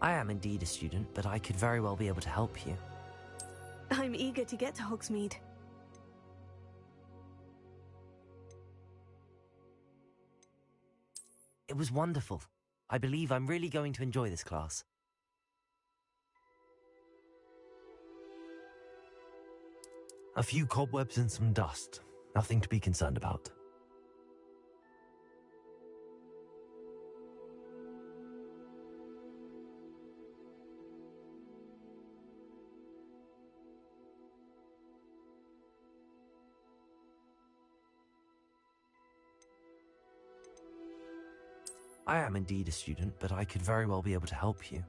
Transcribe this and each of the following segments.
I am indeed a student, but I could very well be able to help you. I'm eager to get to Hogsmeade. It was wonderful. I believe I'm really going to enjoy this class. A few cobwebs and some dust. Nothing to be concerned about. I am indeed a student, but I could very well be able to help you.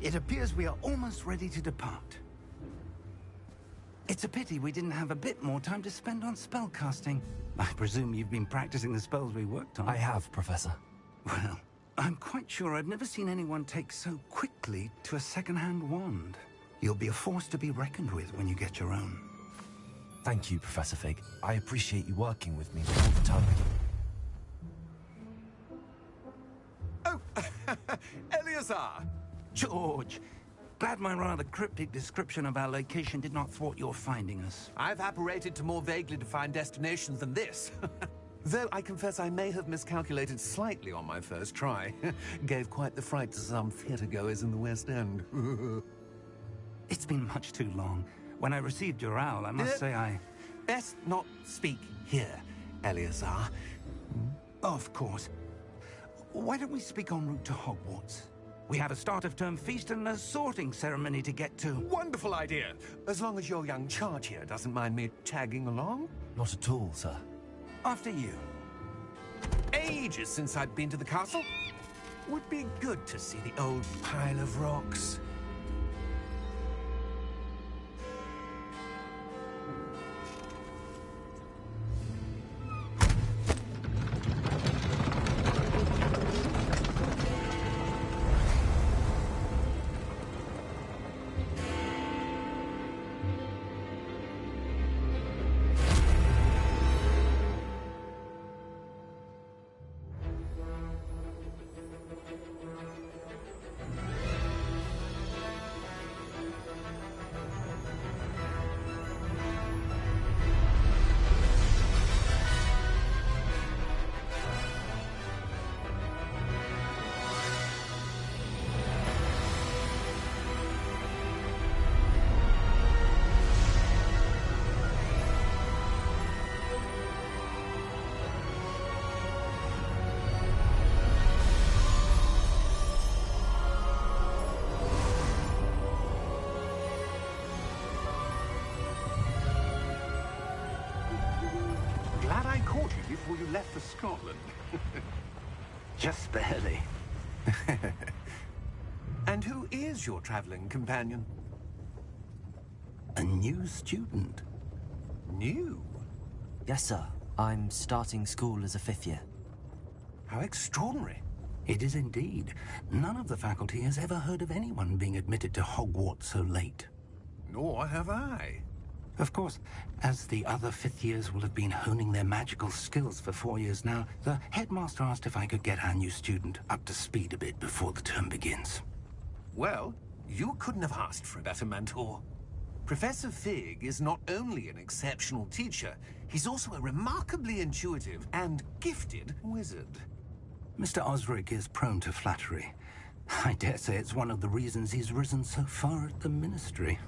It appears we are almost ready to depart. It's a pity we didn't have a bit more time to spend on spellcasting. I presume you've been practicing the spells we worked on. I have, Professor. Well, I'm quite sure I've never seen anyone take so quickly to a second-hand wand. You'll be a force to be reckoned with when you get your own. Thank you, Professor Fig. I appreciate you working with me all the time. Oh, Eleazar! George, glad my rather cryptic description of our location did not thwart your finding us. I've apparated to more vaguely defined destinations than this. Though I confess I may have miscalculated slightly on my first try. Gave quite the fright to some theatre-goers in the West End. It's been much too long. When I received your owl, I must say I... Best not speak here, Eleazar. Of course. Why don't we speak en route to Hogwarts? We have a start-of-term feast and a sorting ceremony to get to. Wonderful idea! As long as your young charge here doesn't mind me tagging along. Not at all, sir. After you. Ages since I'd been to the castle. Would be good to see the old pile of rocks. before you left for Scotland. Just barely. And who is your traveling companion? A new student. New? Yes, sir. I'm starting school as a 5th year. How extraordinary. It is indeed. None of the faculty has ever heard of anyone being admitted to Hogwarts so late. Nor have I. Of course, as the other 5th years will have been honing their magical skills for 4 years now, the headmaster asked if I could get our new student up to speed a bit before the term begins. Well, you couldn't have asked for a better mentor. Professor Fig is not only an exceptional teacher, he's also a remarkably intuitive and gifted wizard. Mr. Osric is prone to flattery. I dare say it's one of the reasons he's risen so far at the Ministry.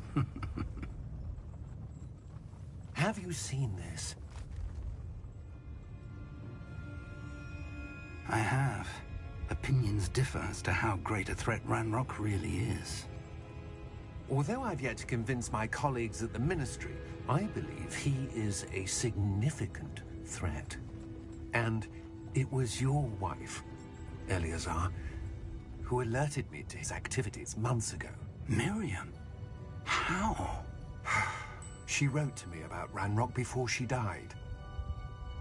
Have you seen this? I have. Opinions differ as to how great a threat Ranrock really is. Although I've yet to convince my colleagues at the Ministry, I believe he is a significant threat. And it was your wife, Eleazar, who alerted me to his activities months ago. Miriam? How? She wrote to me about Ranrock before she died,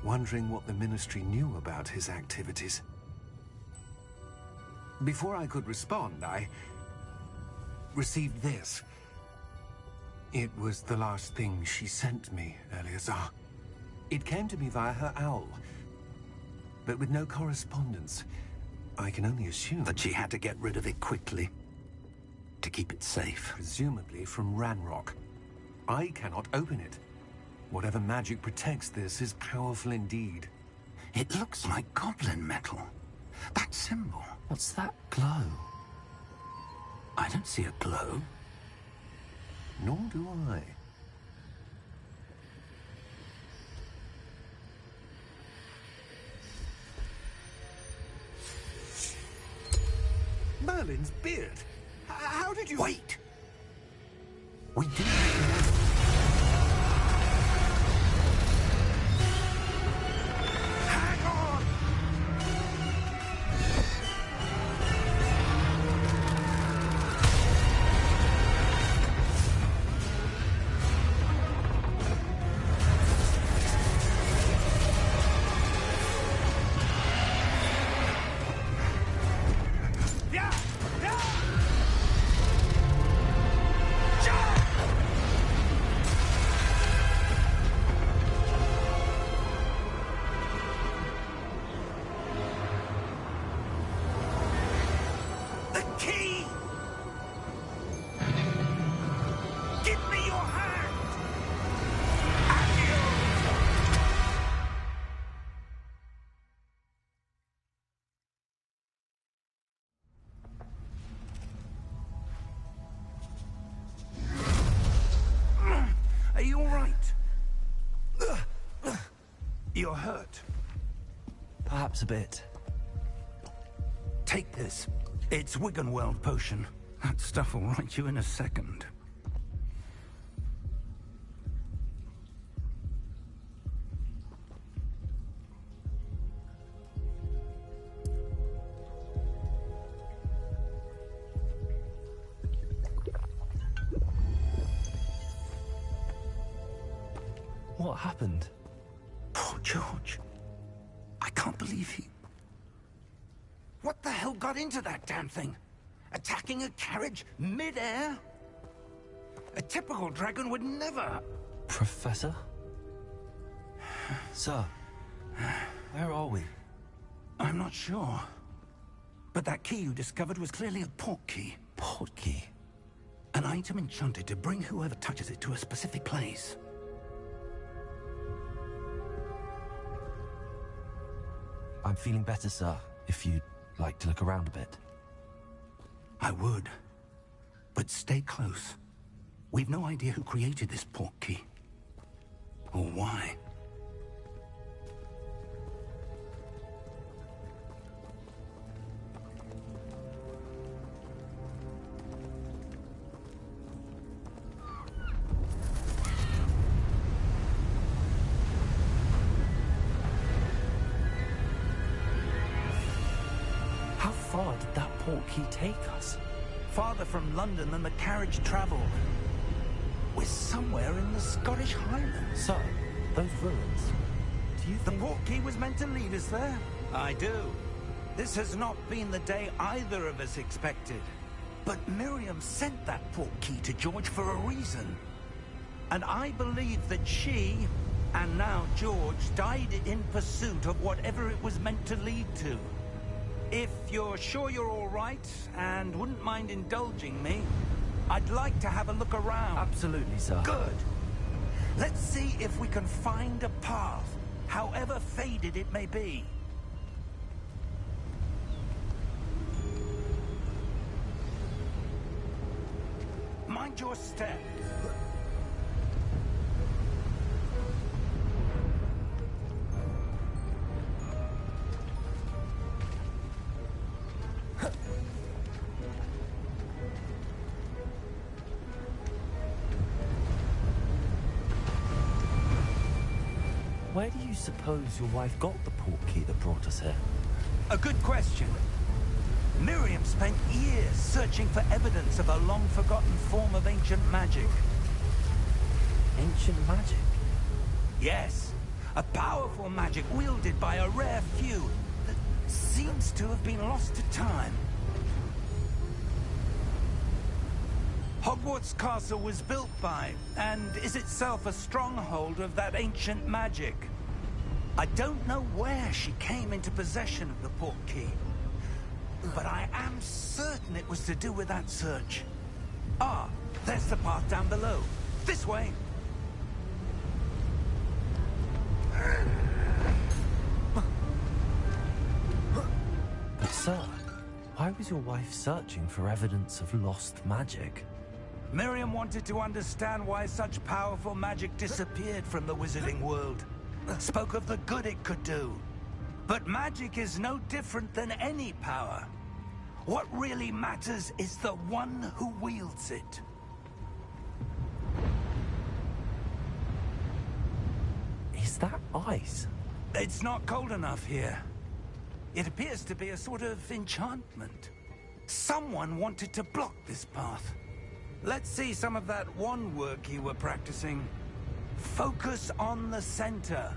wondering what the Ministry knew about his activities. Before I could respond, I received this. It was the last thing she sent me, Eleazar. It came to me via her owl, but with no correspondence. I can only assume That she had to get rid of it quickly, to keep it safe. presumably from Ranrock. I cannot open it. Whatever magic protects this is powerful indeed. It looks like goblin metal. That symbol. What's that glow? I don't see a glow. Nor do I. Merlin's beard. How did you... Wait! We did. Hang on! Yeah! Yeah! The key! Give me your hand! Are you all right? You're hurt. Perhaps a bit. Take this. It's Wiggenweld potion. That stuff will right you in a second. What happened? Poor George. I can't believe he... What the hell got into that damn thing? Attacking a carriage mid-air? A typical dragon would never... Professor? Sir, where are we? I'm not sure. But that key you discovered was clearly a portkey. Portkey? An item enchanted to bring whoever touches it to a specific place. I'm feeling better, sir, if you'd like to look around a bit. I would. But stay close. We've no idea who created this portkey. Or why. far did that portkey take us? Farther from London than the carriage travelled. We're somewhere in the Scottish Highlands. So, those ruins. Do you The think... portkey was meant to lead us there? I do. This has not been the day either of us expected. But Miriam sent that portkey to George for a reason. And I believe that she, and now George, died in pursuit of whatever it was meant to lead to. If you're sure you're all right, and wouldn't mind indulging me, I'd like to have a look around. Absolutely, sir. Good. Let's see if we can find a path, however faded it may be. Mind your step. Where do you suppose your wife got the portkey that brought us here? A good question. Miriam spent years searching for evidence of a long-forgotten form of ancient magic. Ancient magic? Yes, a powerful magic wielded by a rare few that seems to have been lost to time. Hogwarts Castle was built by, and is itself a stronghold of that ancient magic. I don't know where she came into possession of the portkey, but I am certain it was to do with that search. Ah, there's the path down below. This way. But sir, why was your wife searching for evidence of lost magic? Miriam wanted to understand why such powerful magic disappeared from the wizarding world. Spoke of the good it could do. But magic is no different than any power. What really matters is the one who wields it. Is that ice? It's not cold enough here. It appears to be a sort of enchantment. Someone wanted to block this path. Let's see some of that wand work you were practicing. Focus on the center.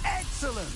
Excellent!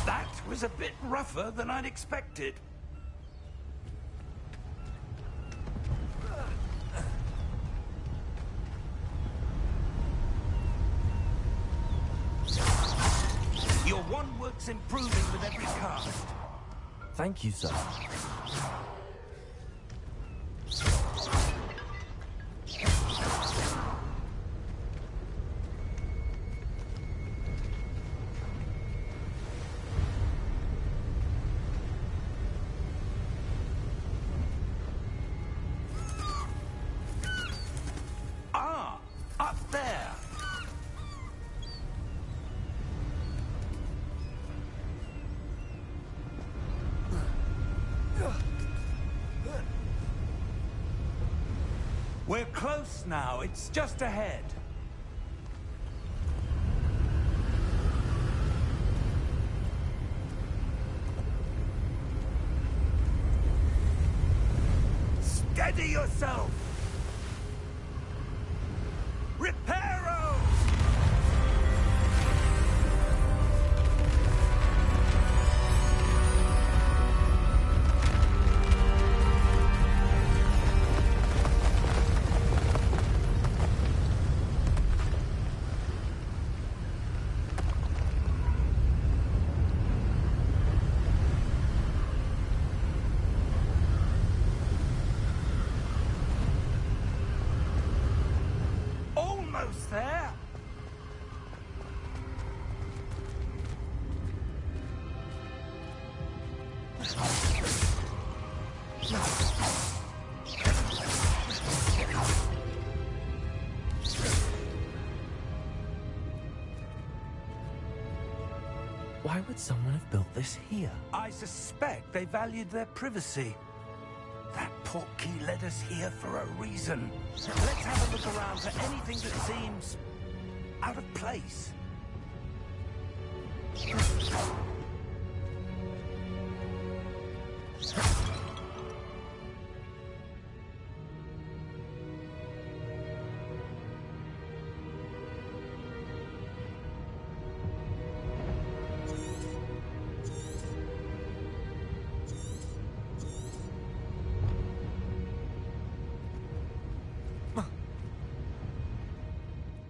That was a bit rougher than I'd expected. Your wand work's improving with every cast. Thank you, sir. Ah, up there. We're close now. It's just ahead. Steady yourself. Reparo! Why would someone have built this here? I suspect they valued their privacy. That portkey led us here for a reason. Let's have a look around for anything that seems out of place.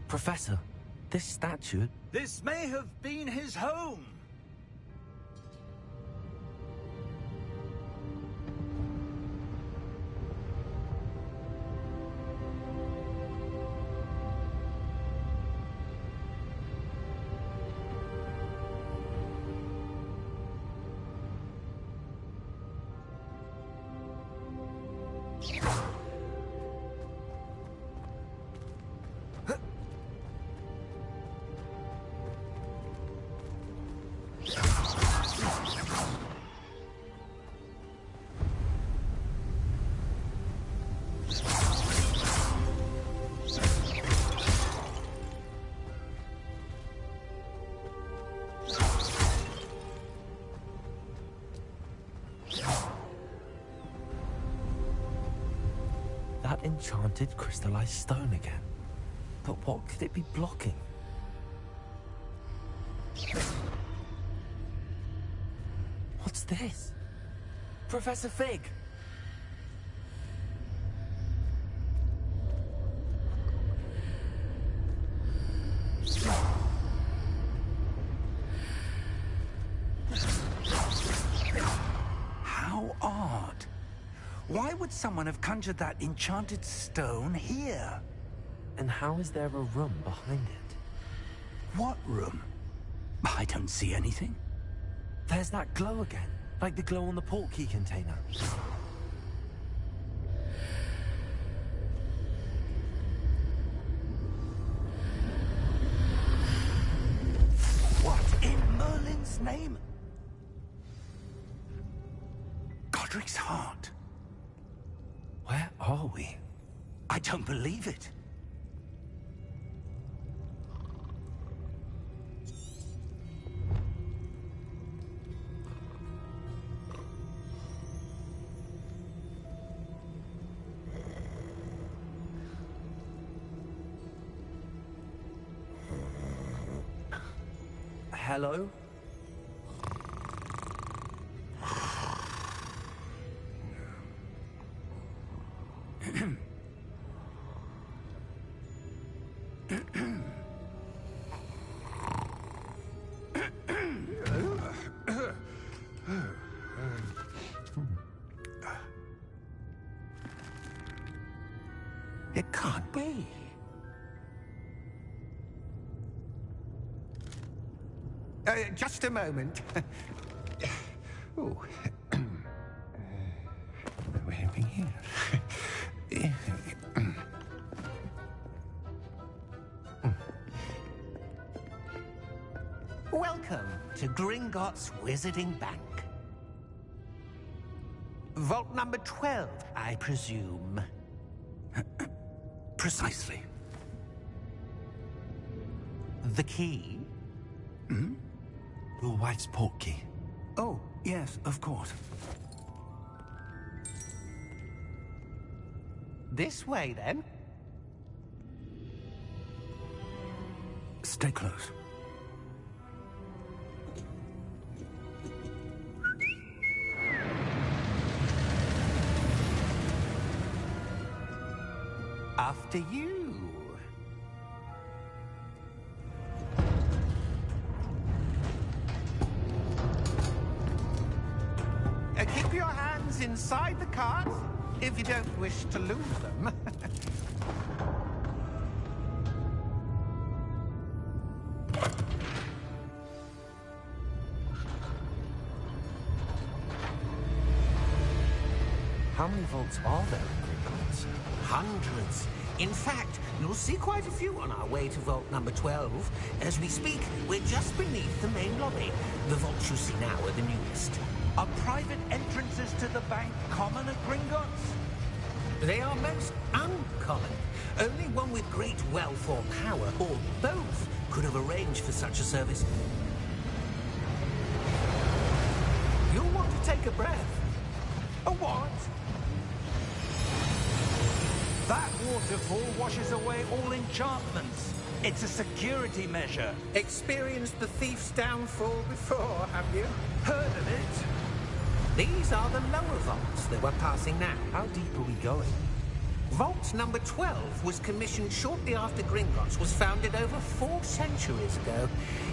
Professor, this statue... This may have been his home. That enchanted crystallized stone again. But what could it be blocking? What's this? Professor Fig! How odd. Why would someone have conjured that enchanted stone here? And how is there a room behind it? What room? I don't see anything. There's that glow again, like the glow on the portkey container. What in Merlin's name? Godric's heart. Where are we? I don't believe it. Hello? It can't be. Just a moment. Oh. Where are we here? Welcome to Gringotts Wizarding Bank. Vault number 12, I presume. Precisely. The key? Your wife's portkey. Oh, yes, of course. This way, then. Stay close. After you. Keep your hands inside the cart if you don't wish to lose them. How many vaults are there in Gringotts? Hundreds. In fact, you'll see quite a few on our way to vault number 12. As we speak, we're just beneath the main lobby. The vaults you see now are the newest. Are private entrances to the bank common at Gringotts? They are most uncommon. Only one with great wealth or power, or both, could have arranged for such a service. You'll want to take a breath. A what? That waterfall washes away all enchantments. It's a security measure. Experienced the thief's downfall before, have you? Heard of it? These are the lower vaults that we're passing now. How deep are we going? Vault number 12 was commissioned shortly after Gringotts was founded over 4 centuries ago.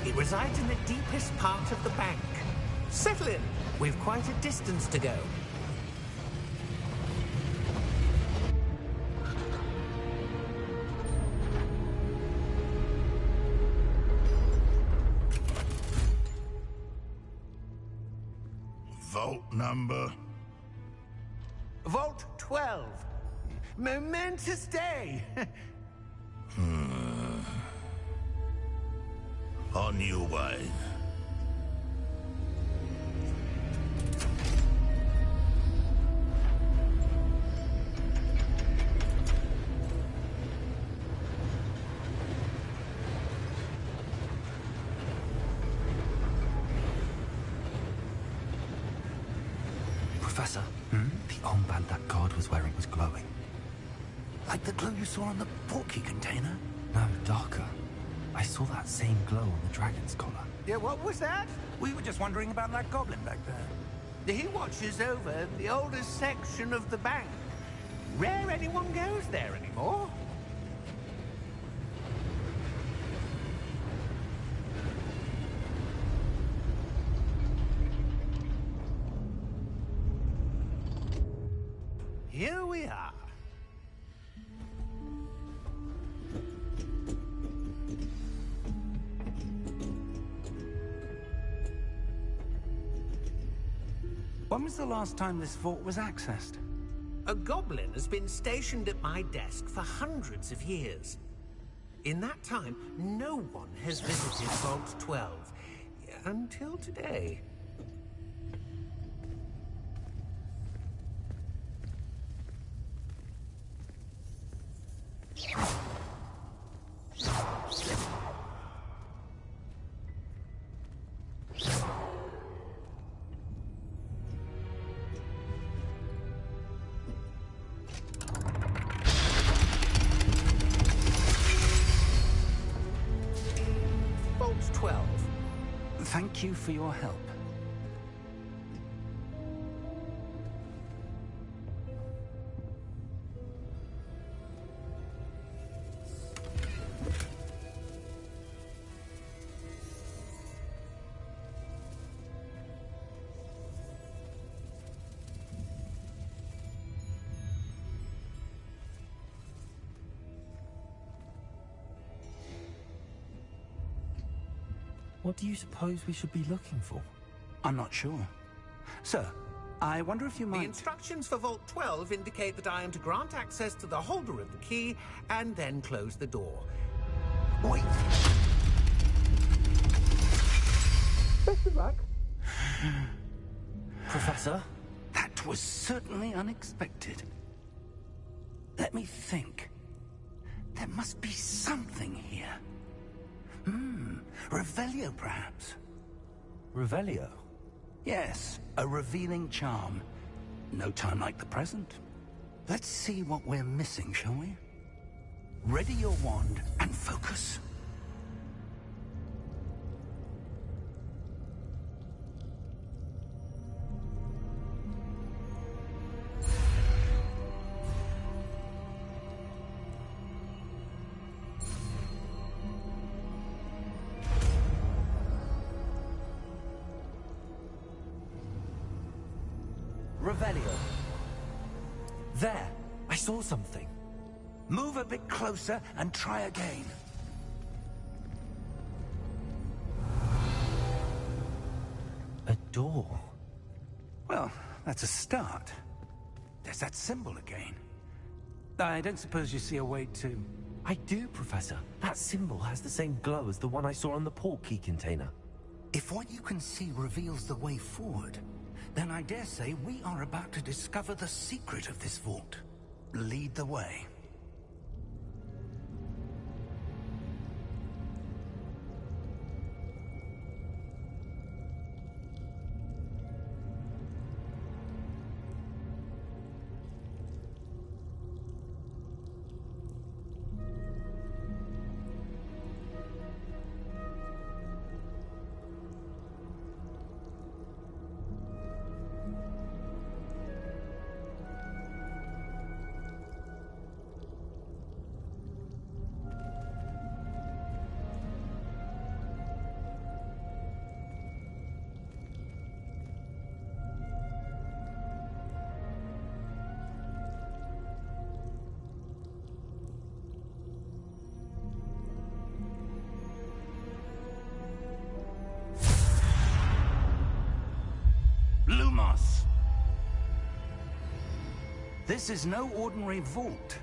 It resides in the deepest part of the bank. Settle in. We've quite a distance to go. Vault number? Vault 12. Momentous day. On your way. Professor, the armband that guard was wearing was glowing. Like the glow you saw on the porky container? No, darker. I saw that same glow on the dragon's collar. Yeah, what was that? We were just wondering about that goblin back there. He watches over the oldest section of the bank. Rare anyone goes there anymore. Here we are. When was the last time this vault was accessed? A goblin has been stationed at my desk for hundreds of years. In that time, no one has visited Vault 12. Until today. Vault 12. Thank you for your help. What do you suppose we should be looking for? I'm not sure. Sir, I wonder if you The might... instructions for Vault 12 indicate that I am to grant access to the holder of the key and then close the door. Wait! Best of luck. Professor? That was certainly unexpected. Let me think. There must be something here. Revelio, perhaps? Revelio? Yes, a revealing charm. No time like the present. Let's see what we're missing, shall we? Ready your wand and focus. Revelio. There! I saw something. Move a bit closer and try again. A door. Well, that's a start. there's that symbol again. I don't suppose you see a way to... I do, Professor. That symbol has the same glow as the one I saw on the port key container. If what you can see reveals the way forward, then I dare say we are about to discover the secret of this vault. Lead the way. This is no ordinary vault.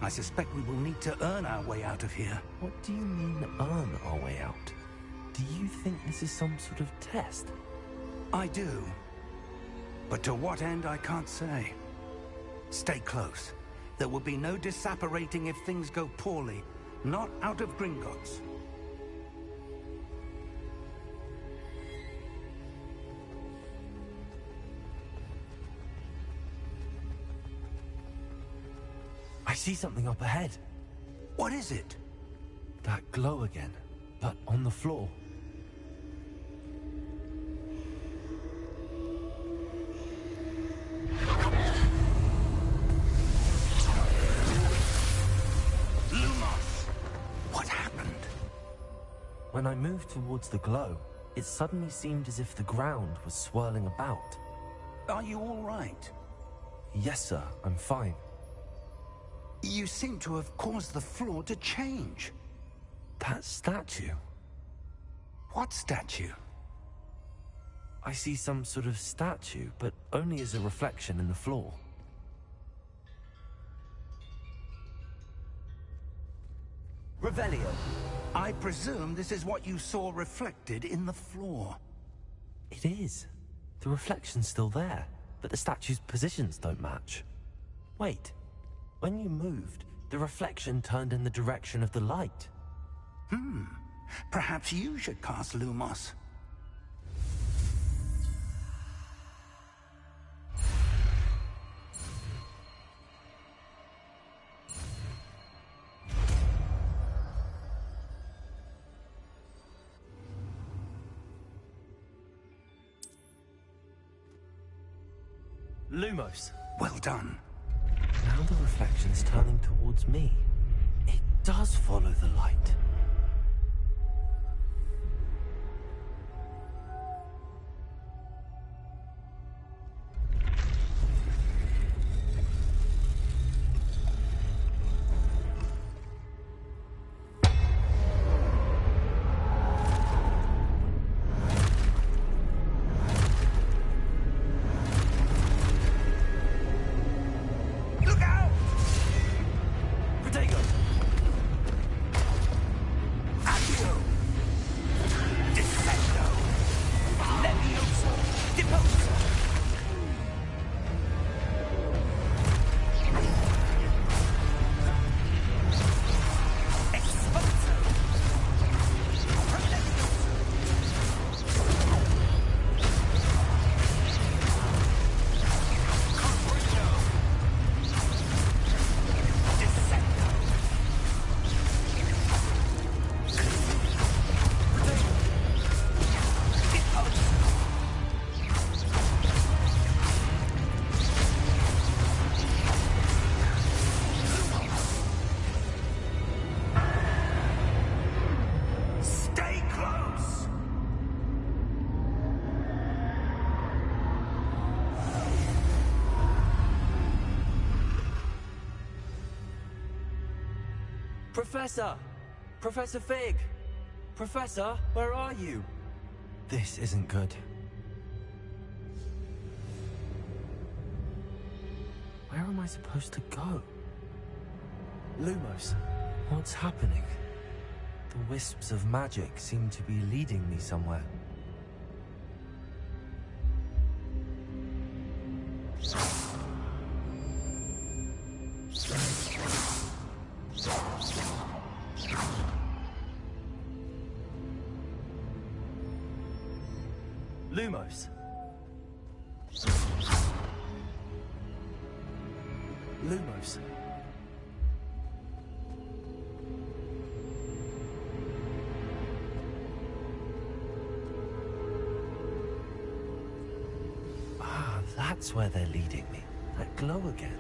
I suspect we will need to earn our way out of here. What do you mean, earn our way out? Do you think this is some sort of test? I do. But to what end, I can't say. Stay close. There will be no disapparating if things go poorly. Not out of Gringotts. I see something up ahead. What is it? That glow again, but on the floor. Lumos! What happened? When I moved towards the glow, it suddenly seemed as if the ground was swirling about. Are you all right? Yes, sir, I'm fine. You seem to have caused the floor to change. That statue? What statue? I see some sort of statue, but only as a reflection in the floor. Revelio. I presume this is what you saw reflected in the floor. It is. The reflection's still there, but the statue's positions don't match. Wait. When you moved, the reflection turned in the direction of the light. Perhaps you should cast Lumos. Lumos. Well done. Now the reflection's turning towards me. It does follow the light. Professor! Professor Fig! Professor, where are you? This isn't good. I supposed to go? Lumos, what's happening? The wisps of magic seem to be leading me somewhere. Lumos. Lumos. Ah, that's where they're leading me. That glow again.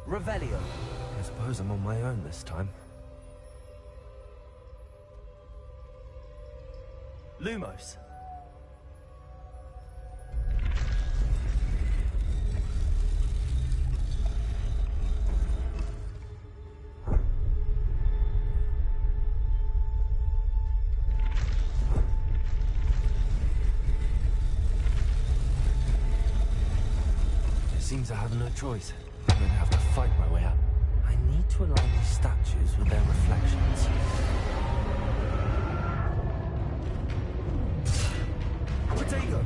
Revelio. I suppose I'm on my own this time. Lumos. It seems I have no choice. I'm going to have to fight my way out. I need to align these statues with their reflections. Potato!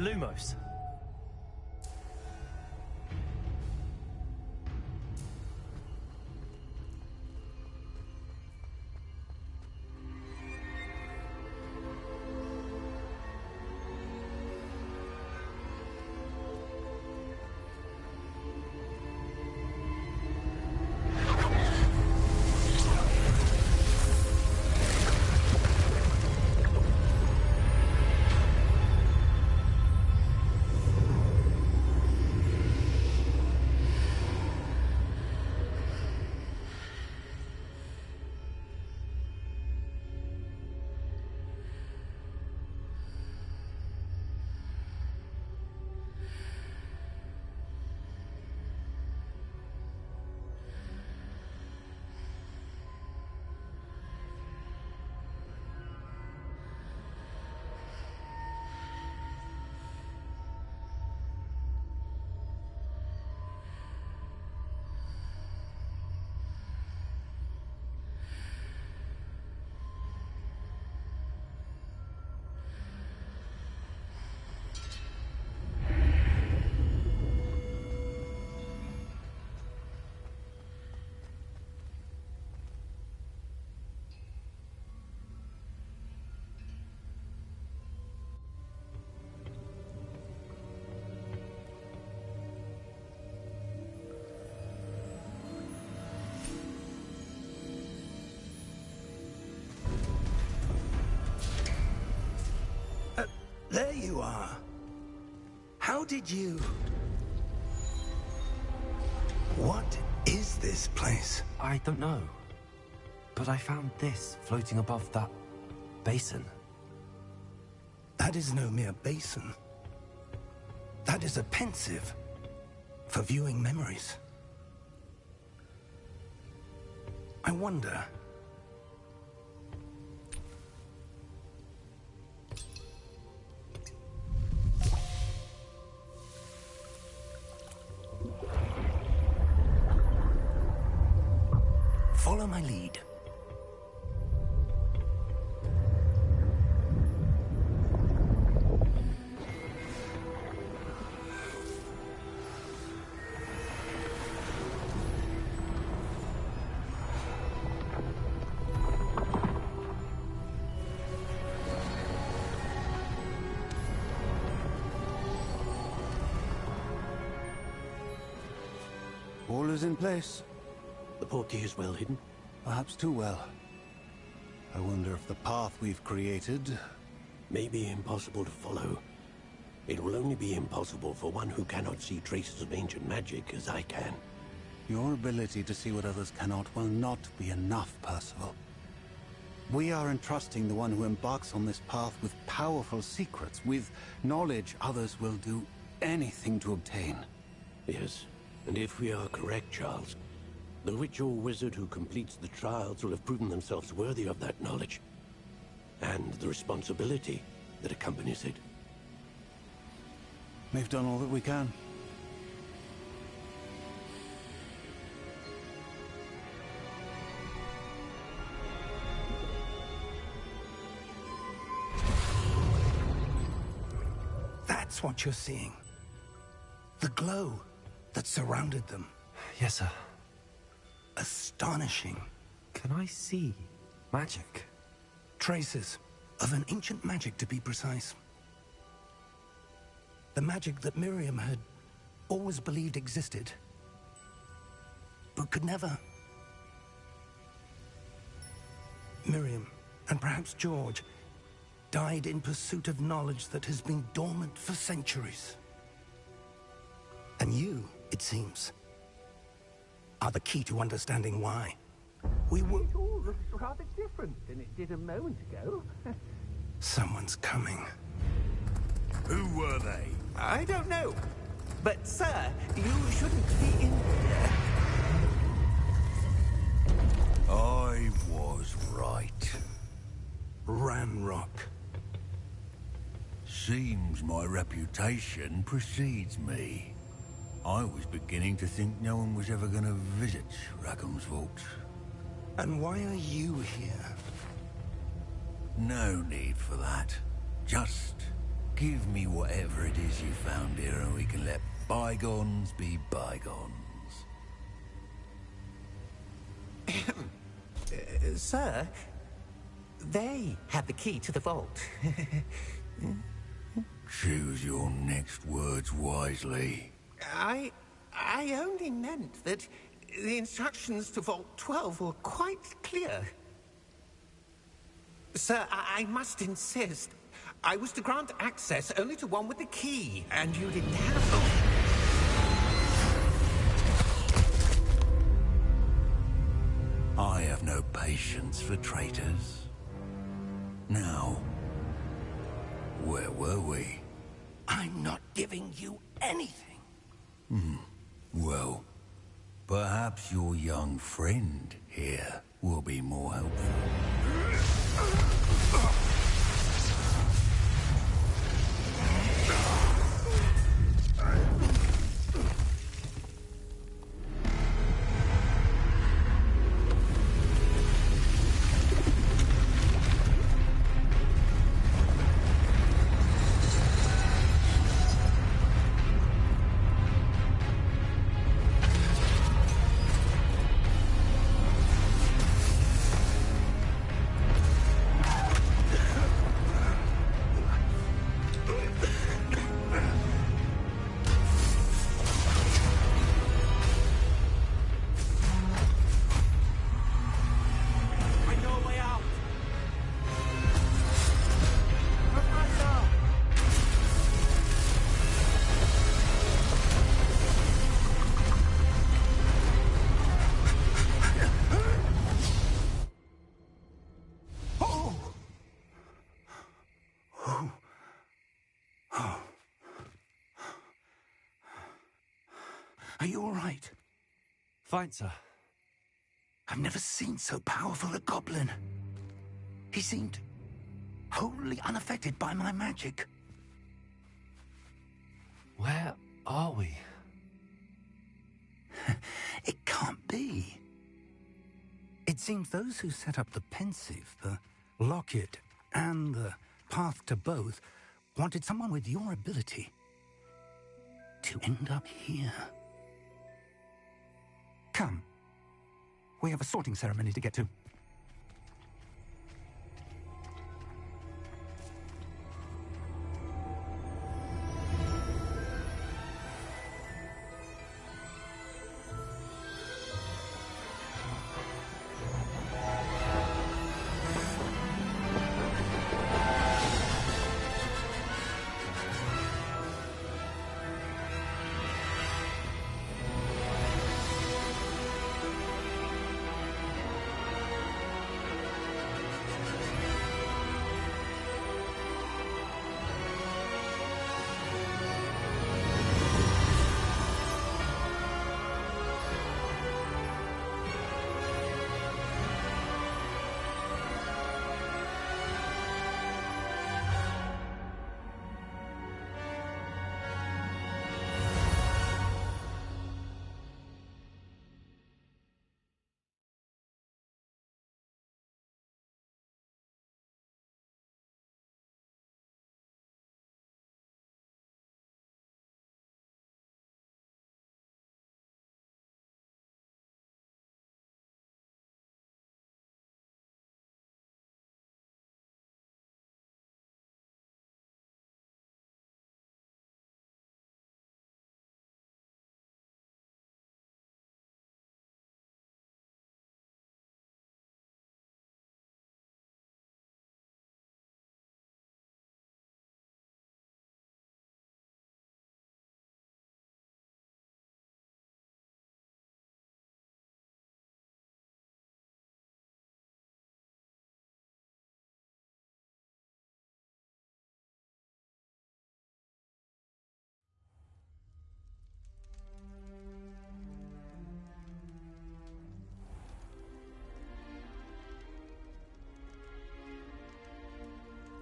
Lumos. There you are. How did you... What is this place? I don't know. But I found this floating above that basin. That is no mere basin. That is a pensive for viewing memories. I wonder... Follow my lead. All is in place. The portkey is well hidden. Perhaps too well. I wonder if the path we've created... May be impossible to follow. It will only be impossible for one who cannot see traces of ancient magic as I can. Your ability to see what others cannot will not be enough, Percival. We are entrusting the one who embarks on this path with powerful secrets, with knowledge others will do anything to obtain. Yes, and if we are correct, Charles, the witch or wizard who completes the trials will have proven themselves worthy of that knowledge, and the responsibility that accompanies it. We've done all that we can. That's what you're seeing. The glow that surrounded them. Yes, sir. Astonishing. Can I see magic? Traces of an ancient magic, to be precise. The magic that Miriam had always believed existed, but could never. Miriam, and perhaps George, died in pursuit of knowledge that has been dormant for centuries. And you, it seems, are the key to understanding why. We were... It all looks rather different than it did a moment ago. Someone's coming. Who were they? I don't know. But, sir, you shouldn't be in here. I was right. Ranrock. Seems my reputation precedes me. I was beginning to think no one was ever going to visit Rackham's vault. And why are you here? No need for that. Just give me whatever it is you found here and we can let bygones be bygones. Sir, they had the key to the vault. Choose your next words wisely. I only meant that the instructions to Vault 12 were quite clear. Sir, I must insist. I was to grant access only to one with the key, and you didn't have them. I have no patience for traitors. Now, where were we? I'm not giving you anything. Well, perhaps your young friend here will be more helpful. Are you all right? Fine, sir. I've never seen so powerful a goblin. He seemed wholly unaffected by my magic. Where are we? It can't be. It seems those who set up the pensive, the locket, and the path to both wanted someone with your ability to end up here. Come. We have a sorting ceremony to get to.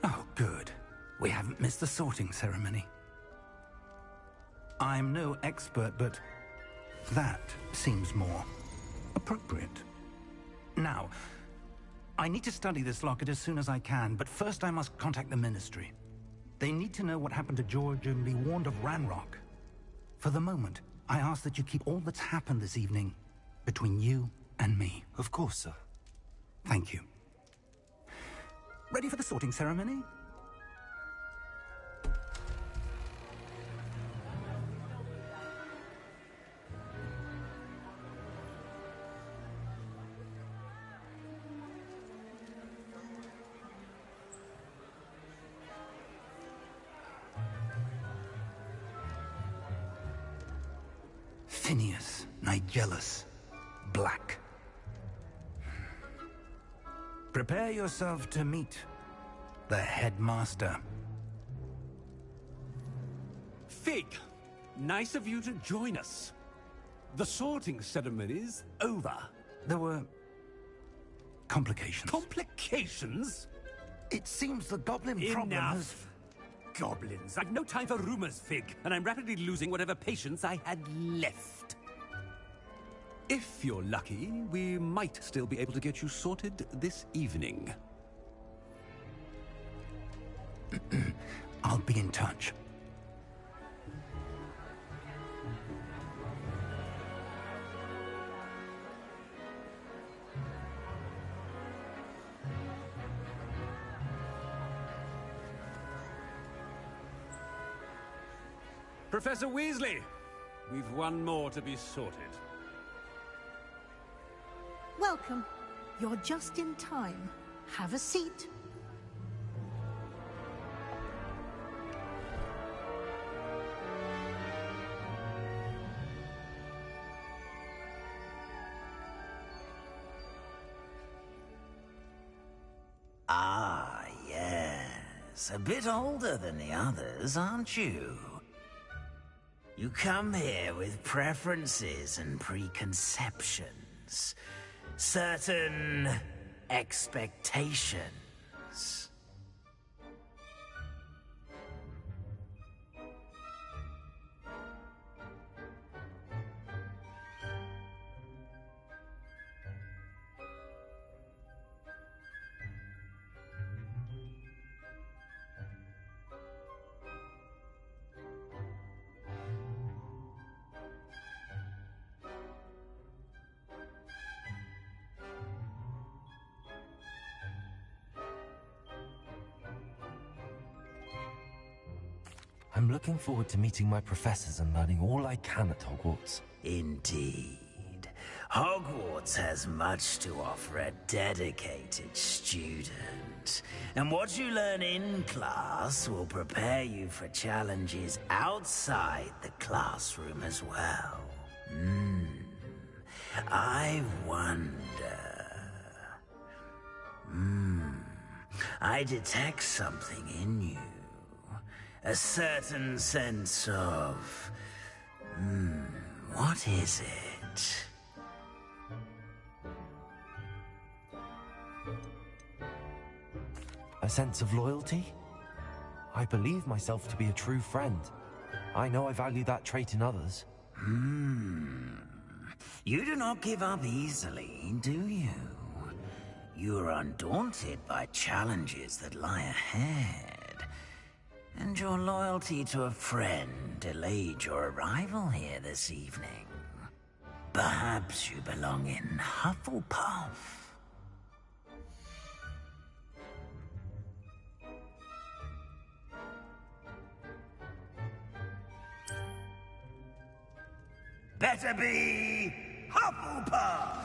Oh, good. We haven't missed the sorting ceremony. I'm no expert, but that seems more appropriate. Now, I need to study this locket as soon as I can, but first I must contact the Ministry. They need to know what happened to George and be warned of Ranrock. For the moment, I ask that you keep all that's happened this evening between you and me. Of course, sir. Thank you. Ready for the sorting ceremony? Phineas, Nigellus, Black. Prepare yourself to meet the headmaster. Fig, nice of you to join us. The sorting ceremony's over. There were complications. Complications? It seems the goblin problem has... Enough! Goblins. I've no time for rumors, Fig, and I'm rapidly losing whatever patience I had left. If you're lucky, we might still be able to get you sorted this evening. I'll be in touch. Professor Weasley, we've one more to be sorted. Welcome. You're just in time. Have a seat. Ah, yes. A bit older than the others, aren't you? You come here with preferences and preconceptions. certain expectations. I'm looking forward to meeting my professors and learning all I can at Hogwarts. Indeed. Hogwarts has much to offer a dedicated student. And what you learn in class will prepare you for challenges outside the classroom as well. I wonder... I detect something in you. A certain sense of... what is it? A sense of loyalty? I believe myself to be a true friend. I know I value that trait in others. You do not give up easily, do you? You are undaunted by challenges that lie ahead. And your loyalty to a friend delayed your arrival here this evening. Perhaps you belong in Hufflepuff. Better be Hufflepuff!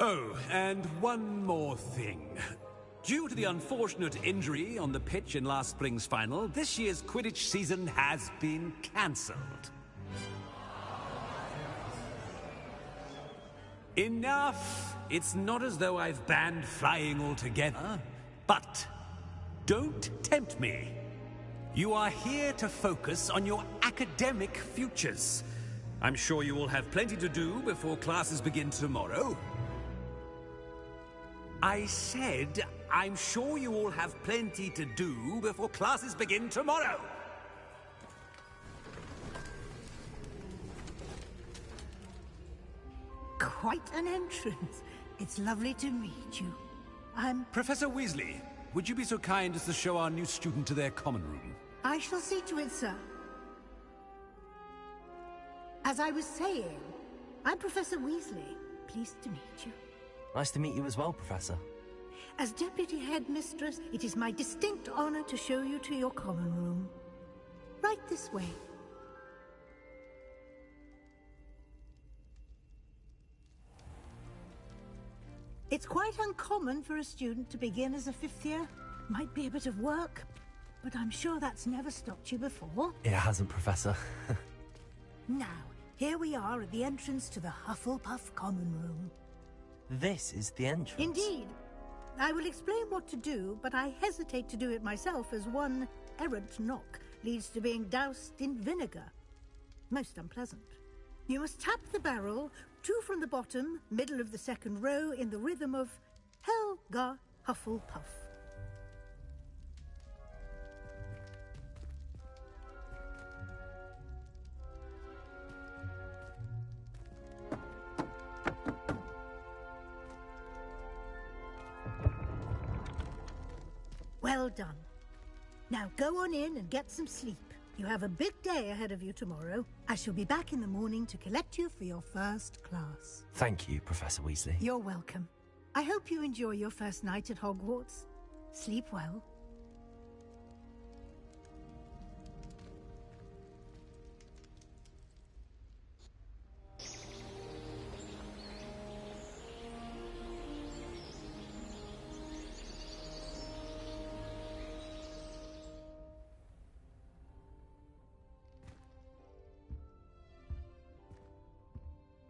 Oh, and one more thing. Due to the unfortunate injury on the pitch in last spring's final, this year's Quidditch season has been cancelled. Enough! It's not as though I've banned flying altogether, but don't tempt me. You are here to focus on your academic futures. I'm sure you will have plenty to do before classes begin tomorrow. I said, I'm sure you all have plenty to do before classes begin tomorrow. Quite an entrance. It's lovely to meet you. I'm... Professor Weasley, would you be so kind as to show our new student to their common room? I shall see to it, sir. As I was saying, I'm Professor Weasley. Pleased to meet you. Nice to meet you as well, Professor. As Deputy Headmistress, it is my distinct honor to show you to your common room. Right this way. It's quite uncommon for a student to begin as a fifth year. Might be a bit of work, but I'm sure that's never stopped you before. It hasn't, Professor. Now, here we are at the entrance to the Hufflepuff common room. This is the entrance? Indeed. I will explain what to do, but I hesitate to do it myself as one errant knock leads to being doused in vinegar. Most unpleasant. You must tap the barrel, 2 from the bottom, middle of the second row, in the rhythm of Helga Hufflepuff. Well done. Now go on in and get some sleep. You have a big day ahead of you tomorrow. I shall be back in the morning to collect you for your first class. Thank you, Professor Weasley. You're welcome. I hope you enjoy your first night at Hogwarts. Sleep well.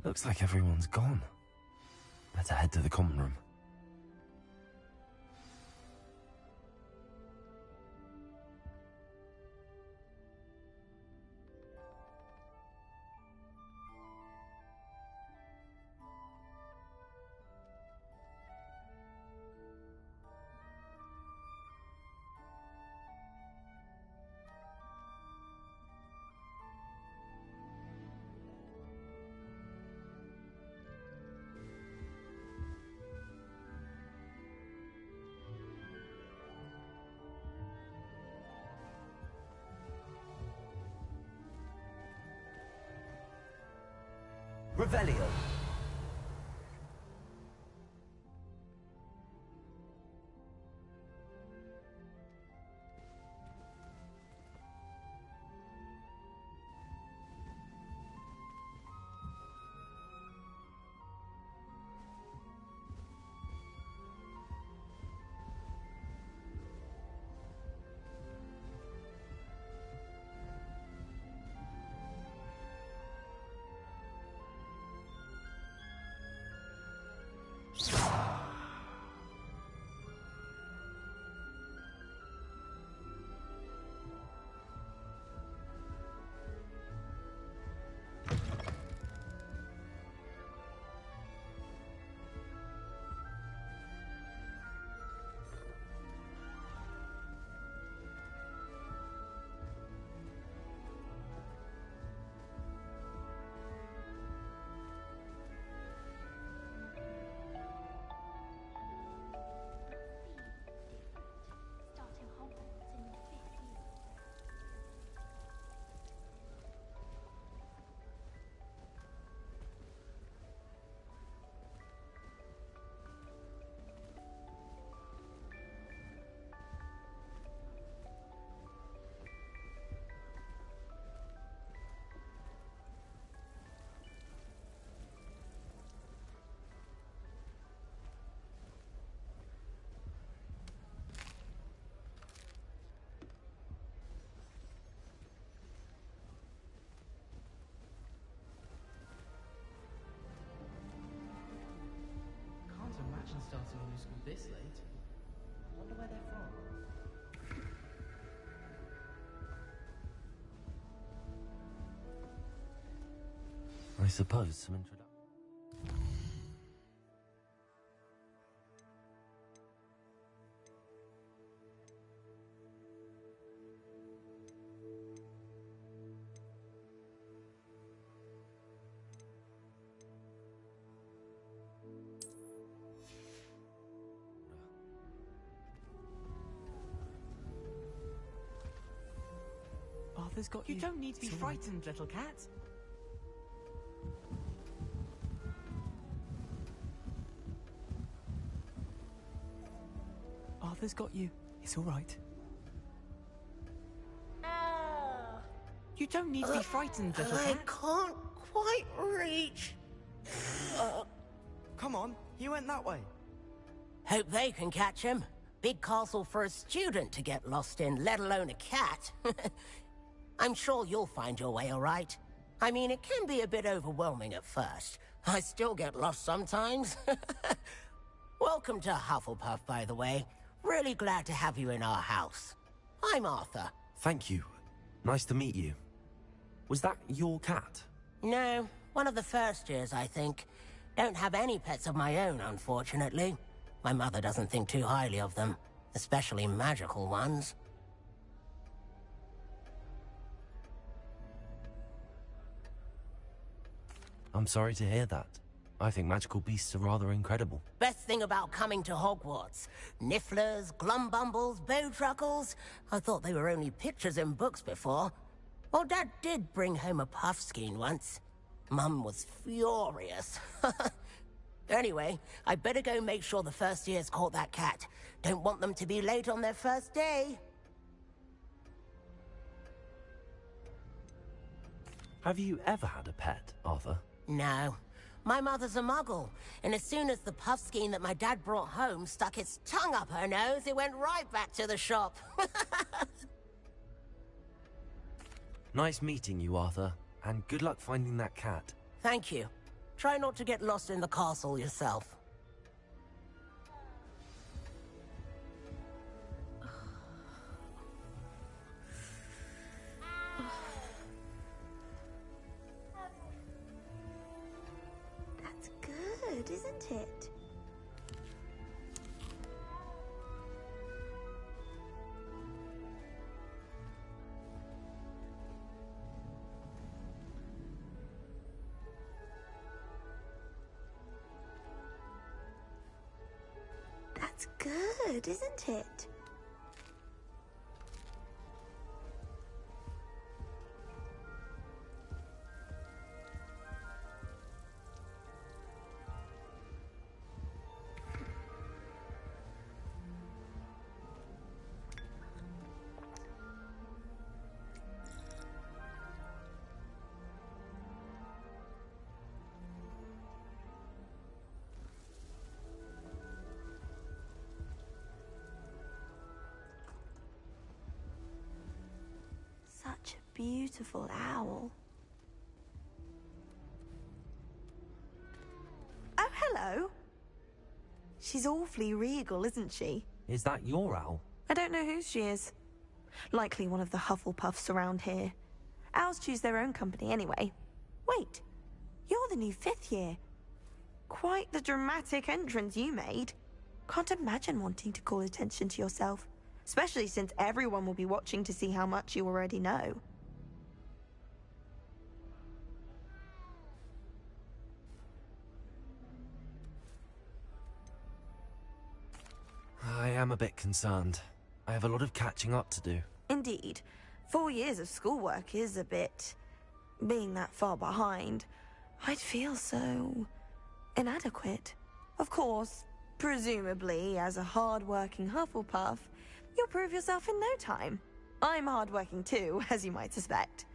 Looks like everyone's gone. Better head to the common room. Revelio. Imagine starting a new school this late. I wonder where they're from. I suppose some introduction. Arthur's got you. You don't need to be frightened, little cat. Arthur's got you. It's all right. You don't need to be frightened, little cat. I can't quite reach. Come on, he went that way. Hope they can catch him. Big castle for a student to get lost in, let alone a cat. I'm sure you'll find your way all right. I mean, it can be a bit overwhelming at first. I still get lost sometimes. Welcome to Hufflepuff, by the way. Really glad to have you in our house. I'm Arthur. Thank you. Nice to meet you. Was that your cat? No, one of the first years, I think. Don't have any pets of my own, unfortunately. My mother doesn't think too highly of them, especially magical ones. I'm sorry to hear that. I think magical beasts are rather incredible. Best thing about coming to Hogwarts. Nifflers, glumbumbles, bowtruckles. I thought they were only pictures in books before. Well, Dad did bring home a puffskein once. Mum was furious. Anyway, I better go make sure the first years caught that cat. Don't want them to be late on their first day. Have you ever had a pet, Arthur? No. My mother's a muggle, and as soon as the puffskein that my dad brought home stuck its tongue up her nose, it went right back to the shop. Nice meeting you, Arthur, and good luck finding that cat. Thank you. Try not to get lost in the castle yourself. That's good, isn't it? That's good, isn't it? Such a beautiful owl. Oh, hello. She's awfully regal, isn't she? Is that your owl? I don't know whose she is. Likely one of the Hufflepuffs around here. Owls choose their own company anyway. Wait, you're the new 5th year. Quite the dramatic entrance you made. Can't imagine wanting to call attention to yourself. Especially since everyone will be watching to see how much you already know. I am a bit concerned. I have a lot of catching up to do. Indeed. 4 years of schoolwork is a bit... being that far behind. I'd feel so... inadequate. Of course, presumably, as a hard-working Hufflepuff, you'll prove yourself in no time. I'm hard-working too, as you might suspect.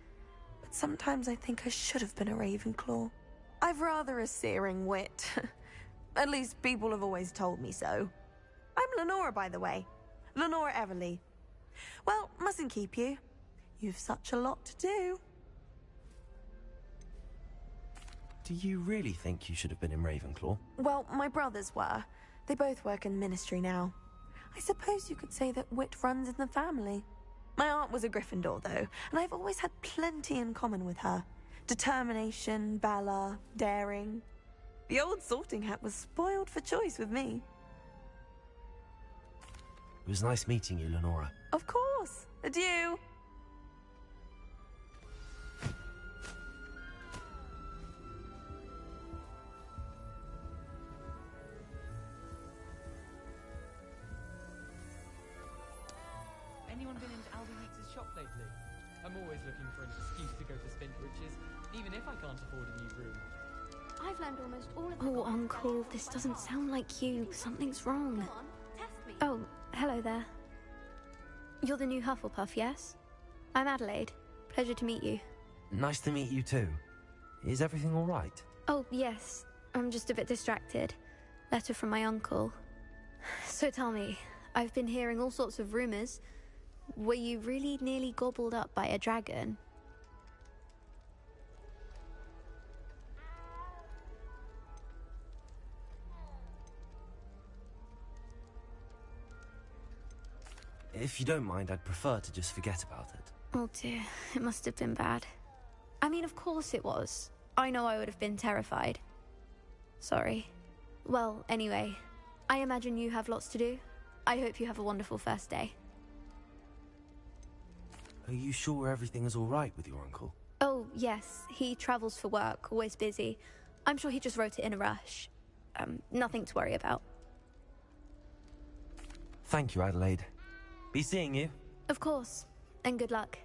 But sometimes I think I should have been a Ravenclaw. I've rather a searing wit. At least people have always told me so. I'm Lenora, by the way. Lenora Everly. Well, mustn't keep you. You've such a lot to do. Do you really think you should have been in Ravenclaw? Well, my brothers were. They both work in the Ministry now. I suppose you could say that wit runs in the family. My aunt was a Gryffindor, though, and I've always had plenty in common with her. Determination, valor, daring. The old sorting hat was spoiled for choice with me. It was nice meeting you, Lenora. Of course. Adieu. Anyone been into Aldi Weeks' shop lately? I'm always looking for an excuse to go to Spintwitch's, even if I can't afford a new room. I've learned almost all of the... Oh, Uncle, this doesn't sound like you. Something's wrong. Come on, test me. Oh, hello there. You're the new Hufflepuff, yes? I'm Adelaide. Pleasure to meet you. Nice to meet you too. Is everything all right? Oh, yes. I'm just a bit distracted. Letter from my uncle. So tell me, I've been hearing all sorts of rumors. Were you really nearly gobbled up by a dragon? If you don't mind, I'd prefer to just forget about it. Oh dear, it must have been bad. I mean, of course it was. I know I would have been terrified. Sorry. Well, anyway, I imagine you have lots to do. I hope you have a wonderful first day. Are you sure everything is all right with your uncle? Oh, yes. He travels for work, always busy. I'm sure he just wrote it in a rush. Nothing to worry about. Thank you, Adelaide. Be seeing you. Of course. And good luck.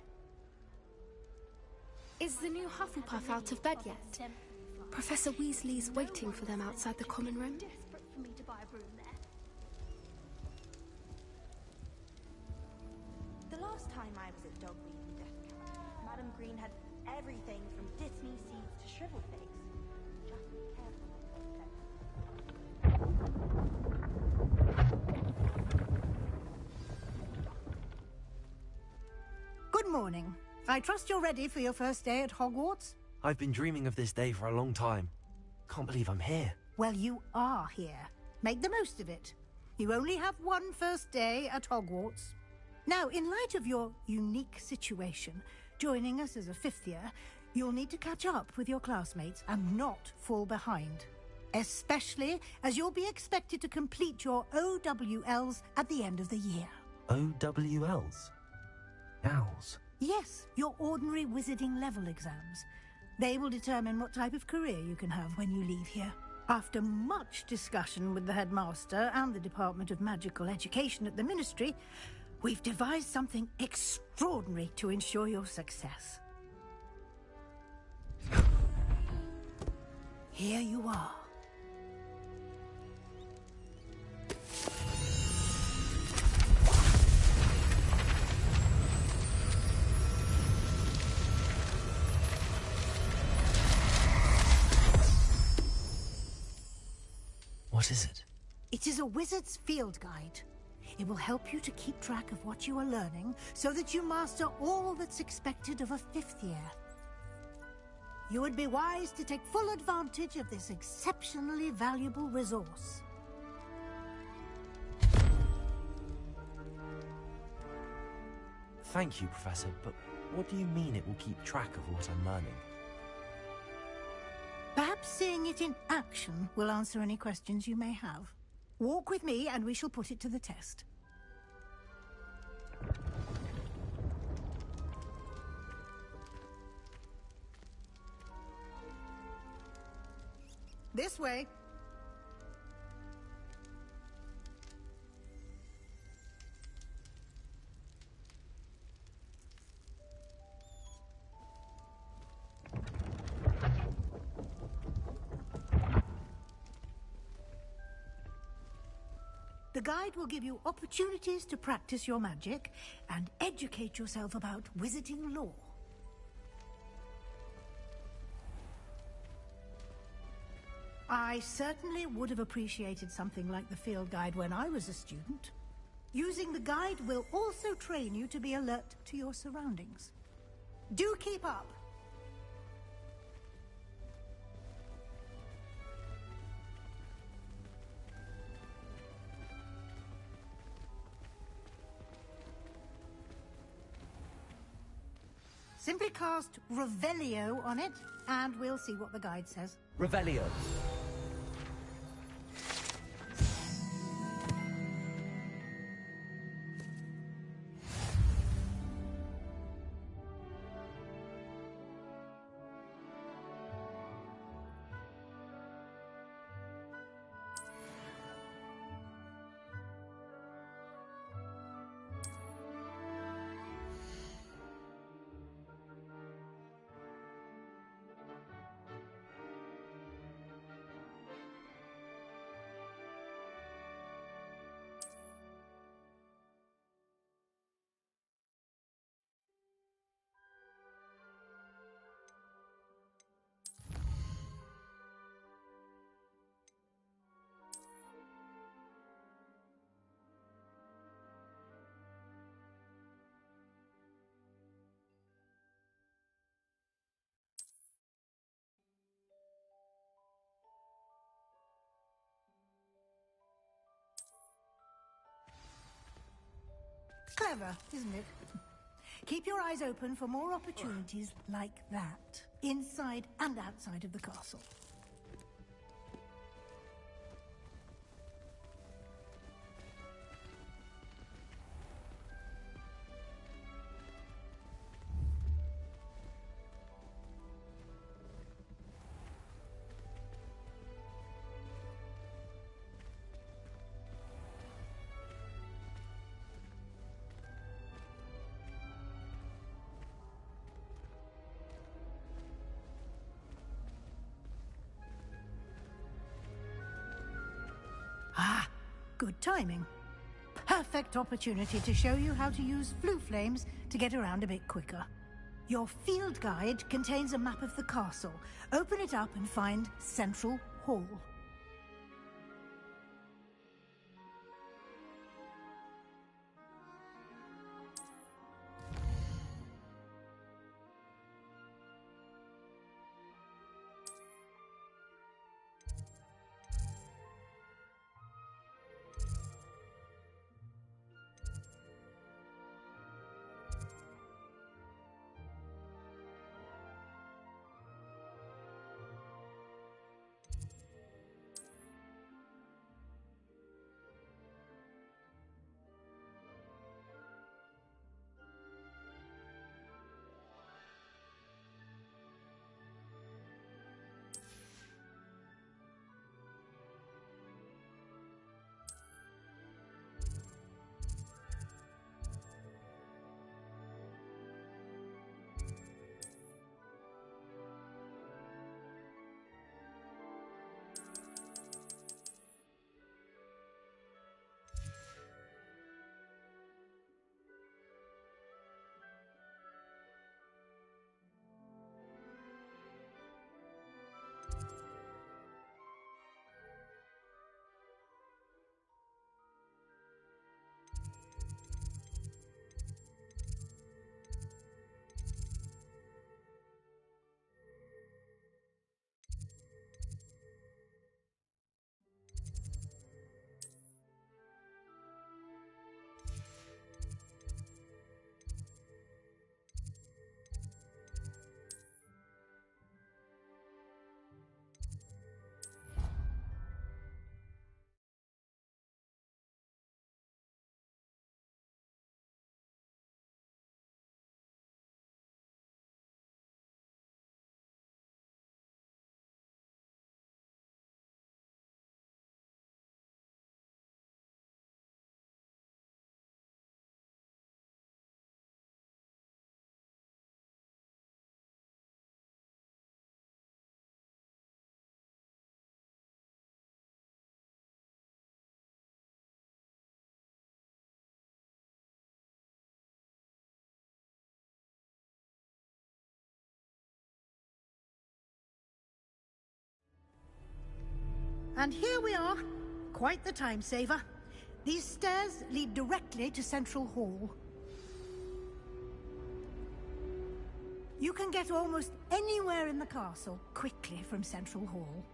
Is the new Hufflepuff out of bed yet? Professor Weasley's waiting for them outside the common room. The last time I was at Dogweed and Death Camp, Madam Green had everything from Disney seeds to shrivel figs. Just be careful of Good morning. I trust you're ready for your first day at Hogwarts? I've been dreaming of this day for a long time. Can't believe I'm here. Well, you are here. Make the most of it. You only have one first day at Hogwarts. Now, in light of your unique situation, joining us as a fifth year, you'll need to catch up with your classmates and not fall behind. Especially as you'll be expected to complete your OWLs at the end of the year. OWLs? Owls? Yes, your ordinary wizarding level exams. They will determine what type of career you can have when you leave here. After much discussion with the headmaster and the Department of Magical Education at the Ministry, we've devised something extraordinary to ensure your success. Here you are. What is it? It is a wizard's field guide. It will help you to keep track of what you are learning so that you master all that's expected of a fifth year. You would be wise to take full advantage of this exceptionally valuable resource. Thank you, Professor, but what do you mean it will keep track of what I'm learning? Perhaps seeing it in action will answer any questions you may have. Walk with me and we shall put it to the test. This way. The guide will give you opportunities to practice your magic and educate yourself about wizarding lore. I certainly would have appreciated something like the field guide when I was a student. Using the guide will also train you to be alert to your surroundings. Do keep up! Simply cast Revelio on it, and we'll see what the guide says. Revelio. Clever, isn't it? Keep your eyes open for more opportunities like that, inside and outside of the castle. Ah, good timing. Perfect opportunity to show you how to use flue flames to get around a bit quicker. Your field guide contains a map of the castle. Open it up and find Central Hall. And here we are. Quite the time saver. These stairs lead directly to Central Hall. You can get almost anywhere in the castle quickly from Central Hall.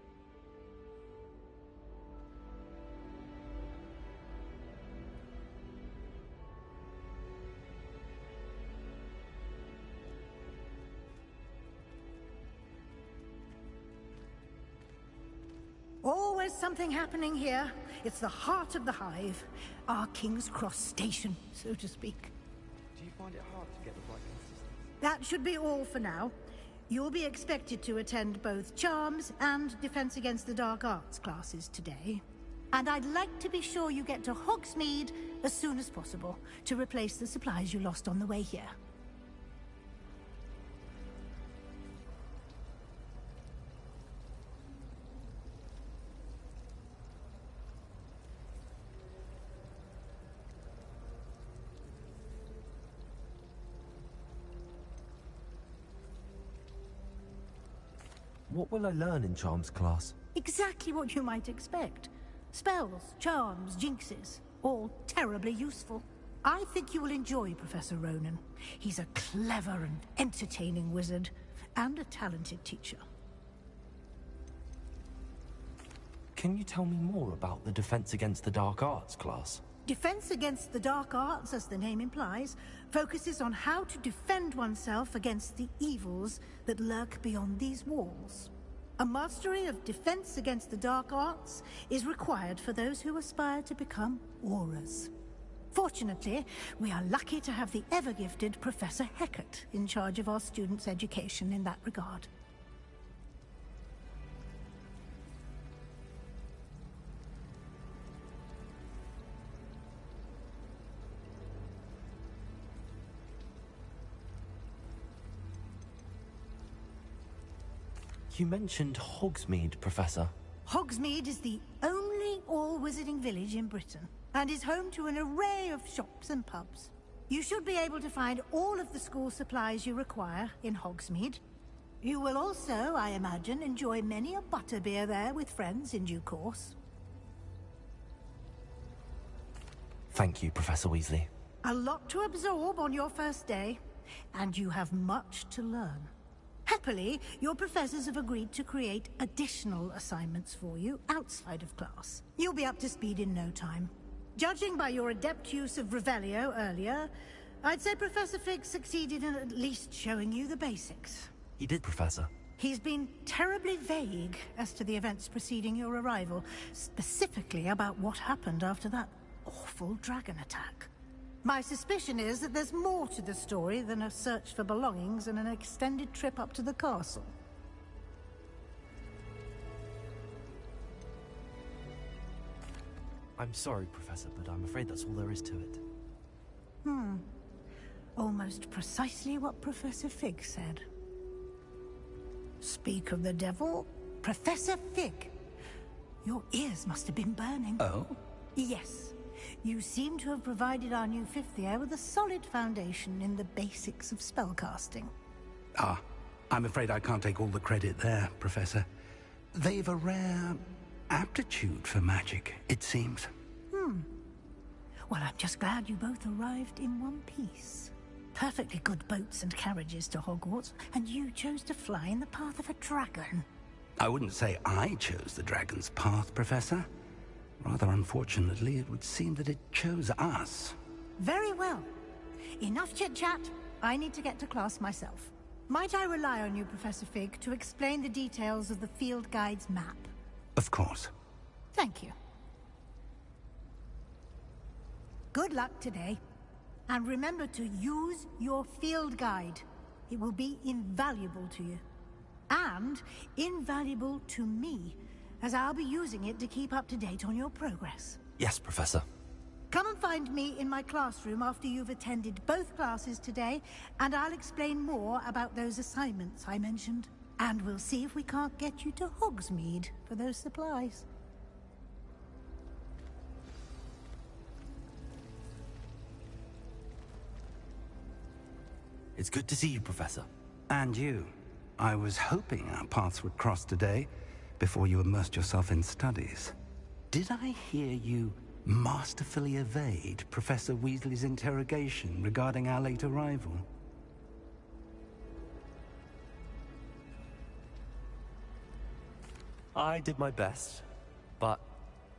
Always something happening here. It's the heart of the Hive. Our King's Cross station, so to speak. Do you find it hard to get the right consistency? That should be all for now. You'll be expected to attend both Charms and Defense Against the Dark Arts classes today. And I'd like to be sure you get to Hogsmeade as soon as possible to replace the supplies you lost on the way here. What will I learn in Charms class? Exactly what you might expect. Spells, charms, jinxes, all terribly useful. I think you will enjoy Professor Ronan. He's a clever and entertaining wizard, and a talented teacher. Can you tell me more about the Defense Against the Dark Arts class? Defense Against the Dark Arts, as the name implies, focuses on how to defend oneself against the evils that lurk beyond these walls. A mastery of Defense Against the Dark Arts is required for those who aspire to become Aurors. Fortunately, we are lucky to have the ever-gifted Professor Hecat in charge of our students' education in that regard. You mentioned Hogsmeade, Professor. Hogsmeade is the only all-wizarding village in Britain, and is home to an array of shops and pubs. You should be able to find all of the school supplies you require in Hogsmeade. You will also, I imagine, enjoy many a butterbeer there with friends in due course. Thank you, Professor Weasley. A lot to absorb on your first day, and you have much to learn. Happily, your professors have agreed to create additional assignments for you outside of class. You'll be up to speed in no time. Judging by your adept use of Revelio earlier, I'd say Professor Fig succeeded in at least showing you the basics. He did, Professor. He's been terribly vague as to the events preceding your arrival, specifically about what happened after that awful dragon attack. My suspicion is that there's more to the story than a search for belongings and an extended trip up to the castle. I'm sorry, Professor, but I'm afraid that's all there is to it. Almost precisely what Professor Fig said. Speak of the devil, Professor Fig. Your ears must have been burning. Oh? Yes. You seem to have provided our new fifth year with a solid foundation in the basics of spellcasting. Ah, I'm afraid I can't take all the credit there, Professor. They've a rare aptitude for magic, it seems. Well, I'm just glad you both arrived in one piece. Perfectly good boats and carriages to Hogwarts, and you chose to fly in the path of a dragon. I wouldn't say I chose the dragon's path, Professor. Rather unfortunately, it would seem that it chose us. Very well. Enough chit-chat. I need to get to class myself. Might I rely on you, Professor Fig, to explain the details of the field guide's map? Of course. Thank you. Good luck today. And remember to use your field guide. It will be invaluable to you. And invaluable to me, as I'll be using it to keep up to date on your progress. Yes, Professor. Come and find me in my classroom after you've attended both classes today, and I'll explain more about those assignments I mentioned. And we'll see if we can't get you to Hogsmeade for those supplies. It's good to see you, Professor. And you. I was hoping our paths would cross today, before you immersed yourself in studies. Did I hear you masterfully evade Professor Weasley's interrogation regarding our late arrival? I did my best, but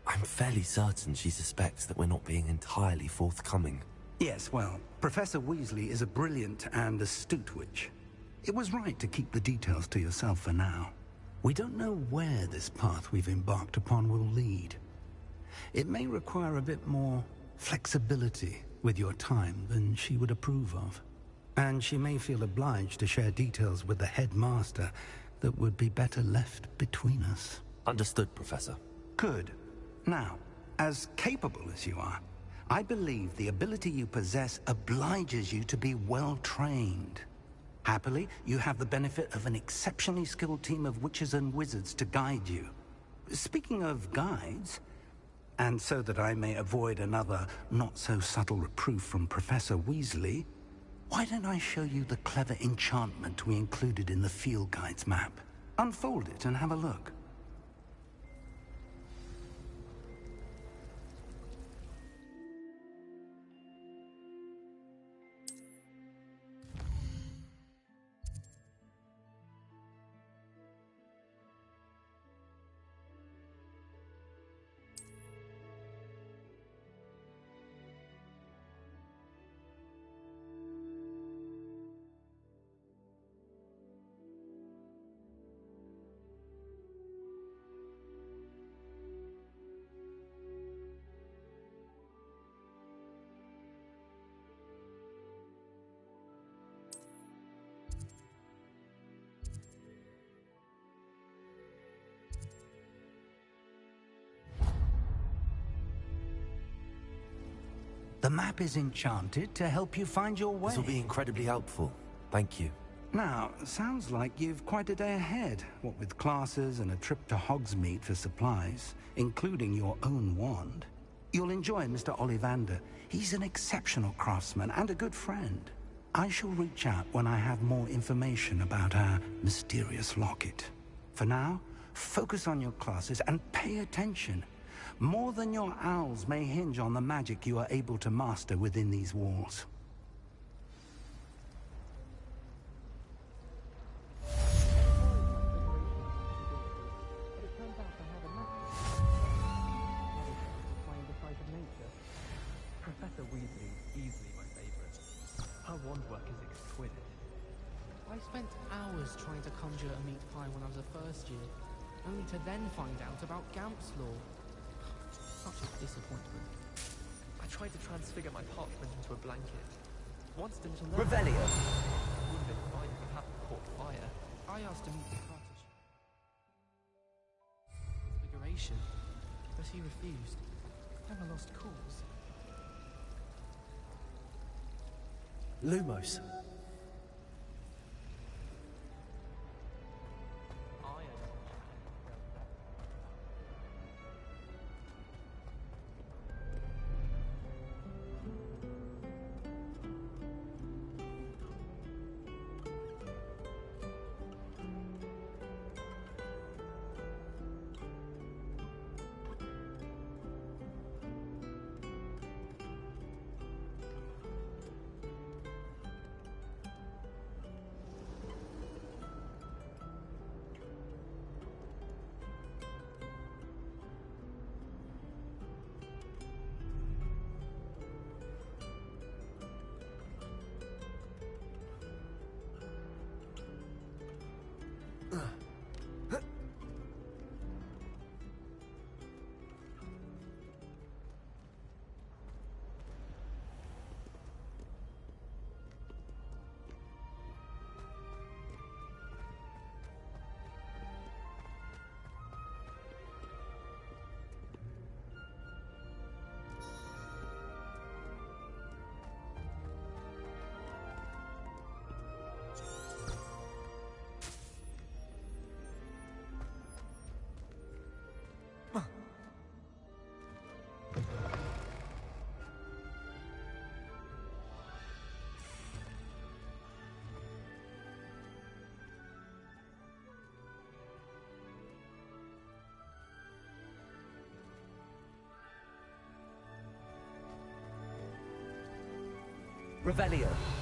I'm fairly certain she suspects that we're not being entirely forthcoming. Yes, well, Professor Weasley is a brilliant and astute witch. It was right to keep the details to yourself for now. We don't know where this path we've embarked upon will lead. It may require a bit more flexibility with your time than she would approve of. And she may feel obliged to share details with the headmaster that would be better left between us. Understood, Professor. Good. Now, as capable as you are, I believe the ability you possess obliges you to be well trained. Happily, you have the benefit of an exceptionally skilled team of witches and wizards to guide you. Speaking of guides, and so that I may avoid another not-so-subtle reproof from Professor Weasley, why don't I show you the clever enchantment we included in the field guide's map? Unfold it and have a look. The map is enchanted to help you find your way. This will be incredibly helpful. Thank you. Now, sounds like you've quite a day ahead, what with classes and a trip to Hogsmeade for supplies, including your own wand. You'll enjoy Mr. Ollivander. He's an exceptional craftsman and a good friend. I shall reach out when I have more information about our mysterious locket. For now, focus on your classes and pay attention. More than your owls may hinge on the magic you are able to master within these walls. Professor Weasley is easily my favourite. Her wand work is exquisite. I spent hours trying to conjure a meat pie when I was a first year, only to then find out about Gamp's law. Such a disappointment. I tried to transfigure my parchment into a blanket. Once the little Revelio! Would have been fine if it hadn't caught fire. I asked to meet the cottage. Transfiguration, but he refused. I'm a lost cause. Lumos. Revelio.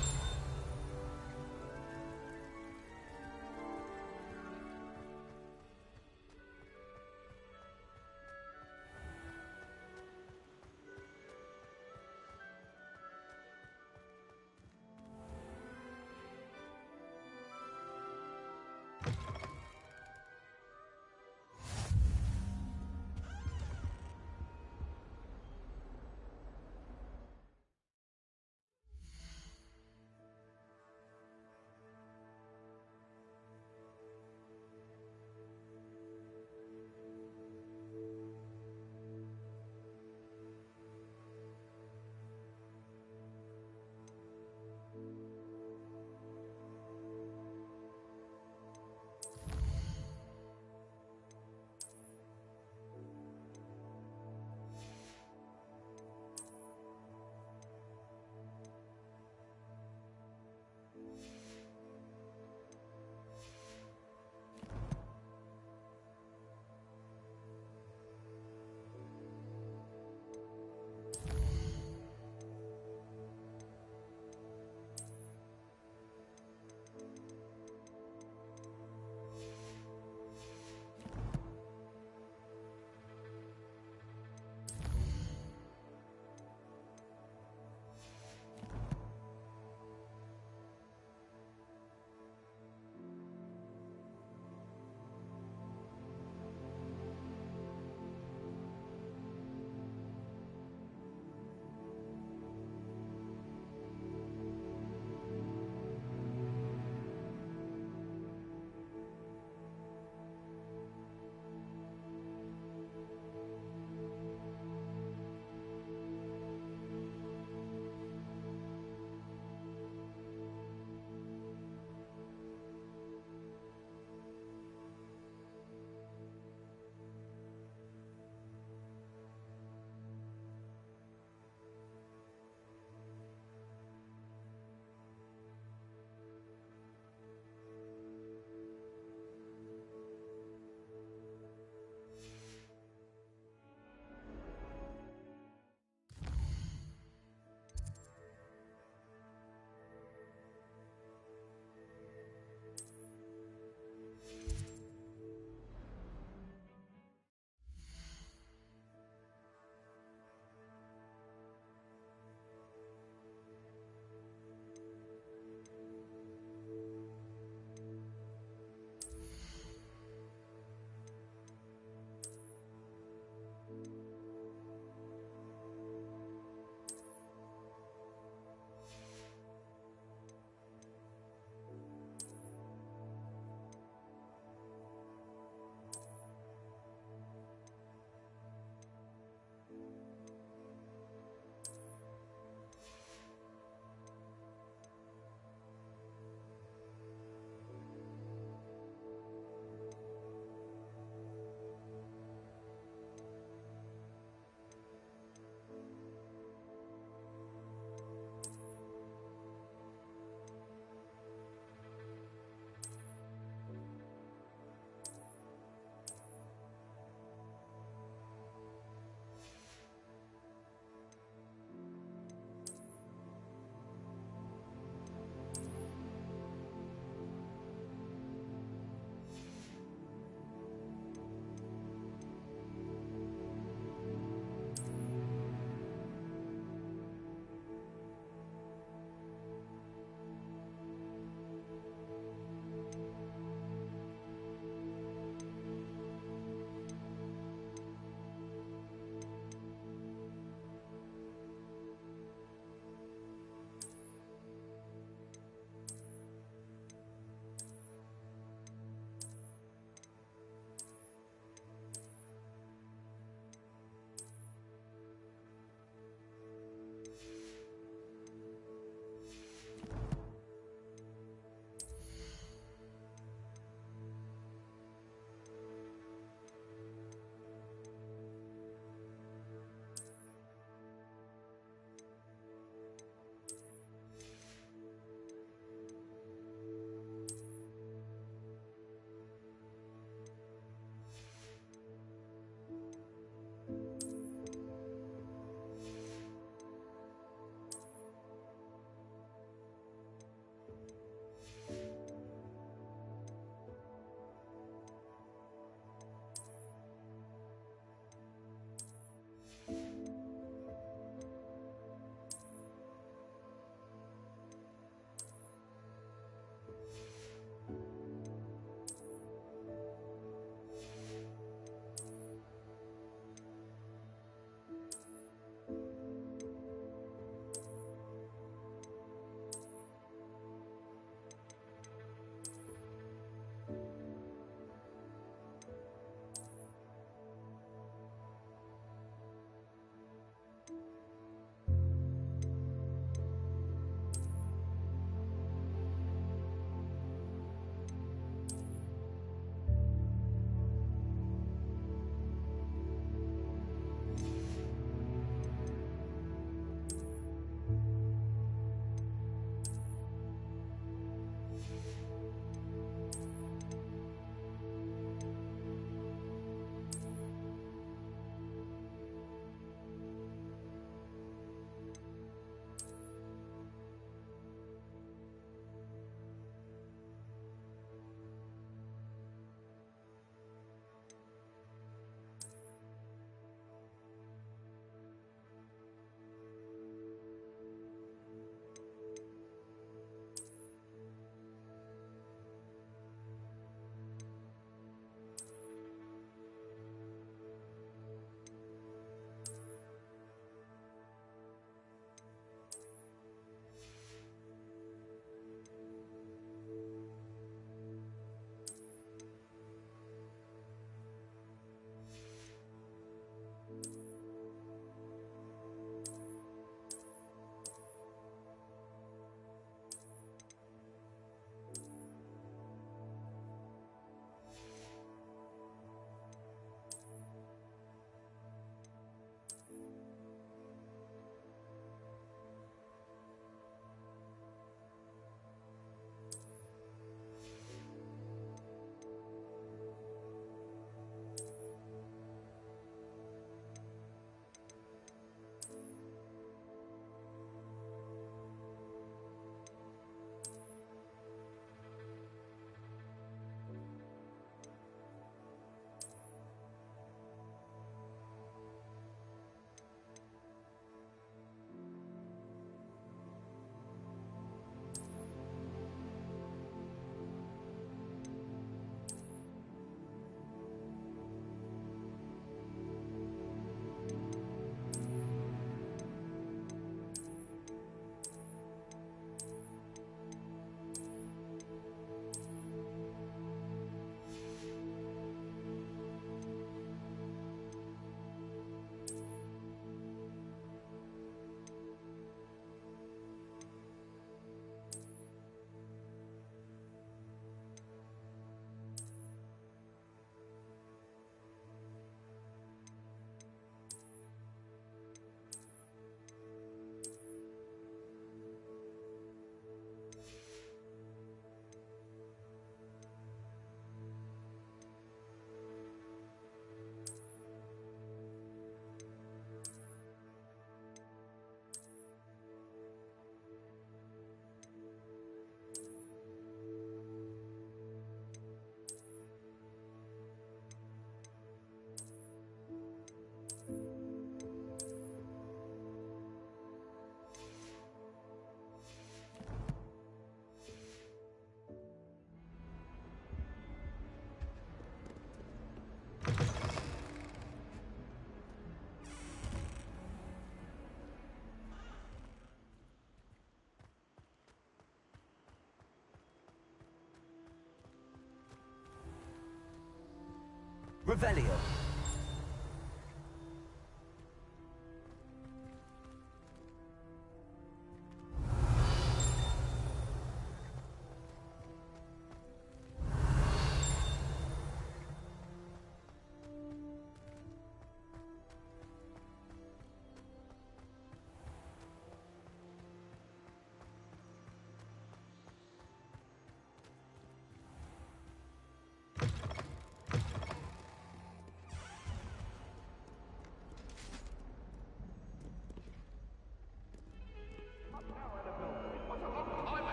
Revelio.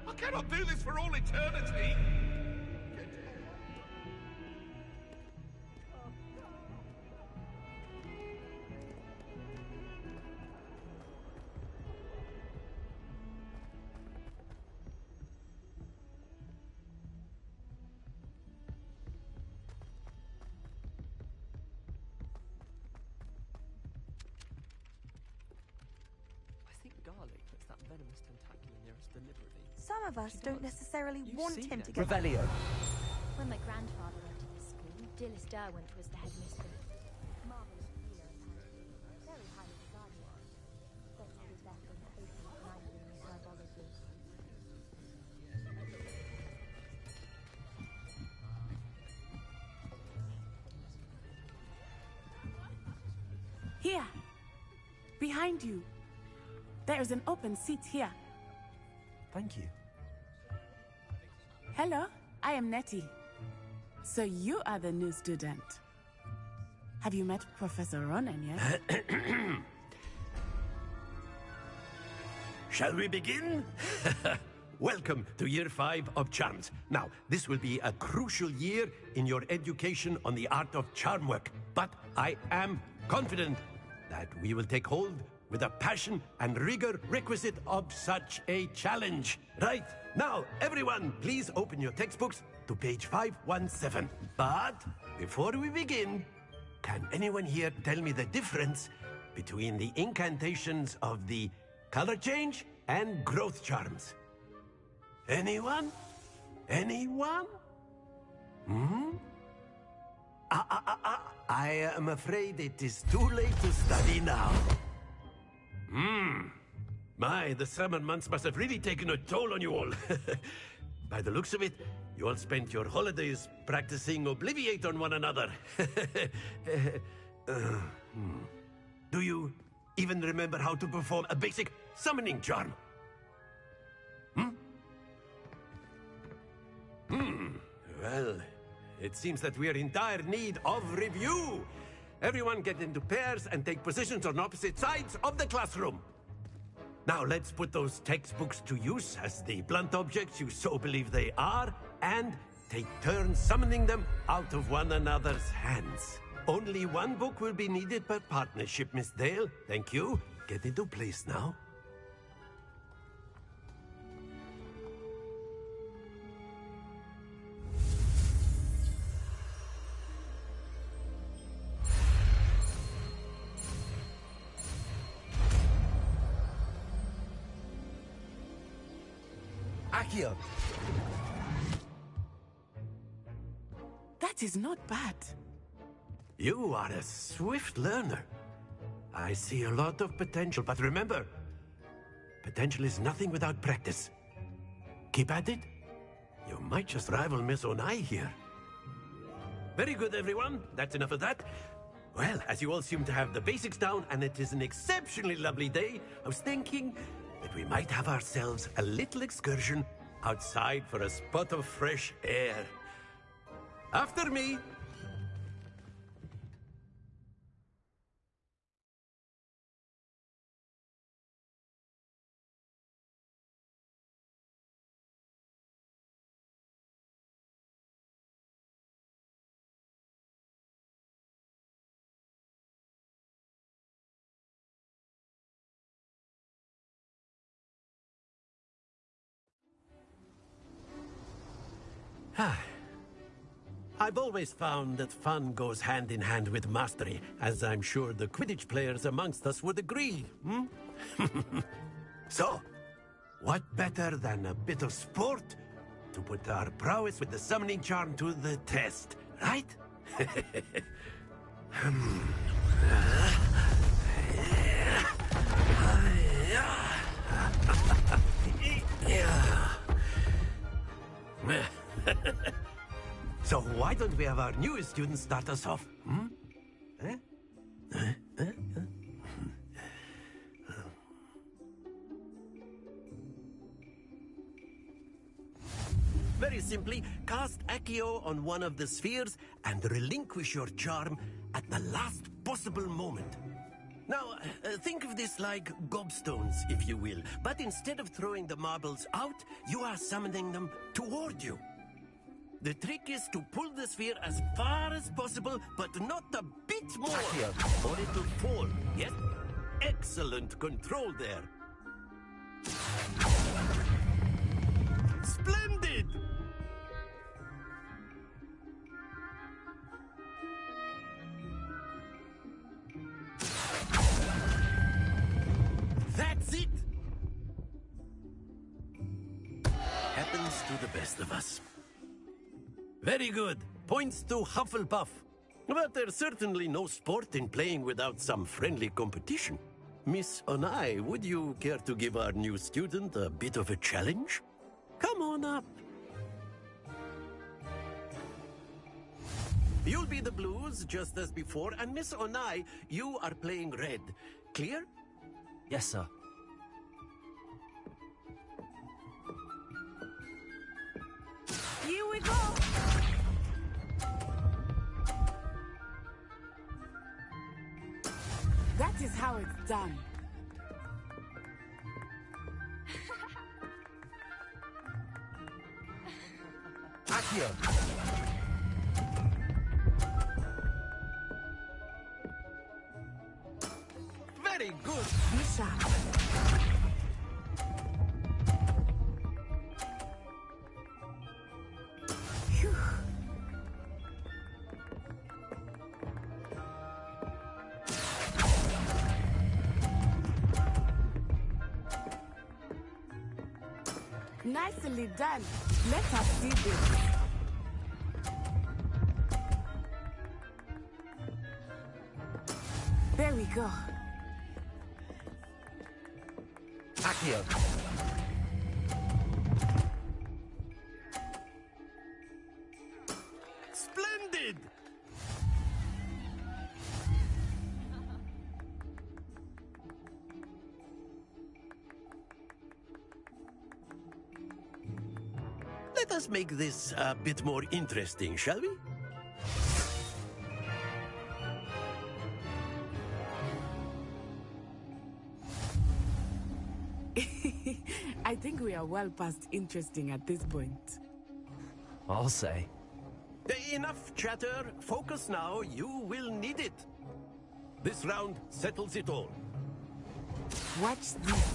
I cannot do this for all eternity! I think Garlic puts that venomous tentacula near us deliberately. Some of us don't necessarily want him to get... Revelio. When my grandfather went to this school, Dilys Derwent was the headmistress. Marvelous healer, apparently. Very highly regarded. Said to be better than potions, magic, and herbology. Here! Behind you. There is an open seat here. Thank you. Hello, I am Nettie. So you are the new student. Have you met Professor Ronan yet? Shall we begin? Welcome to Year 5 of Charms. Now, this will be a crucial year in your education on the art of charm work, but I am confident that we will take hold with the passion and rigor requisite of such a challenge. Right, now, everyone, please open your textbooks to page 517. But before we begin, can anyone here tell me the difference between the incantations of the color change and growth charms? Anyone? Anyone? I am afraid it is too late to study now. My, the summer months must have really taken a toll on you all. By the looks of it, you all spent your holidays practicing Obliviate on one another. Do you even remember how to perform a basic summoning charm? Well, it seems that we are in dire need of review. Everyone get into pairs and take positions on opposite sides of the classroom. Now let's put those textbooks to use as the blunt objects you so believe they are, and take turns summoning them out of one another's hands. Only one book will be needed per partnership, Miss Dale. Thank you. Get into place now. Accio. That is not bad. You are a swift learner. I see a lot of potential, but remember, potential is nothing without practice. Keep at it. You might just rival Miss Onai here. Very good, everyone. That's enough of that. Well, as you all seem to have the basics down, and it is an exceptionally lovely day, I was thinking that we might have ourselves a little excursion outside for a spot of fresh air. After me. I've always found that fun goes hand in hand with mastery, as I'm sure the Quidditch players amongst us would agree. So, what better than a bit of sport to put our prowess with the summoning charm to the test, right? So why don't we have our newest student start us off? Hmm? Very simply, cast Accio on one of the spheres and relinquish your charm at the last possible moment. Now, think of this like gobstones, if you will. But instead of throwing the marbles out, you are summoning them toward you. The trick is to pull the sphere as far as possible, but not a bit more, or it will fall. Yes? Excellent control there. Splendid! That's it! Happens to the best of us. Very good. Points to Hufflepuff. But there's certainly no sport in playing without some friendly competition. Miss Onai, would you care to give our new student a bit of a challenge? Come on up. You'll be the blues, just as before, and Miss Onai, you are playing red. Clear? Yes, sir. Here we go! That is how it's done. Accio! Very good! Be sharp. Phew. Nicely done. Let us see this. There we go. Accio! Splendid! Let us make this a bit more interesting, shall we? I think we are well past interesting at this point. I'll say. Enough chatter. Focus now. You will need it. This round settles it all. Watch this.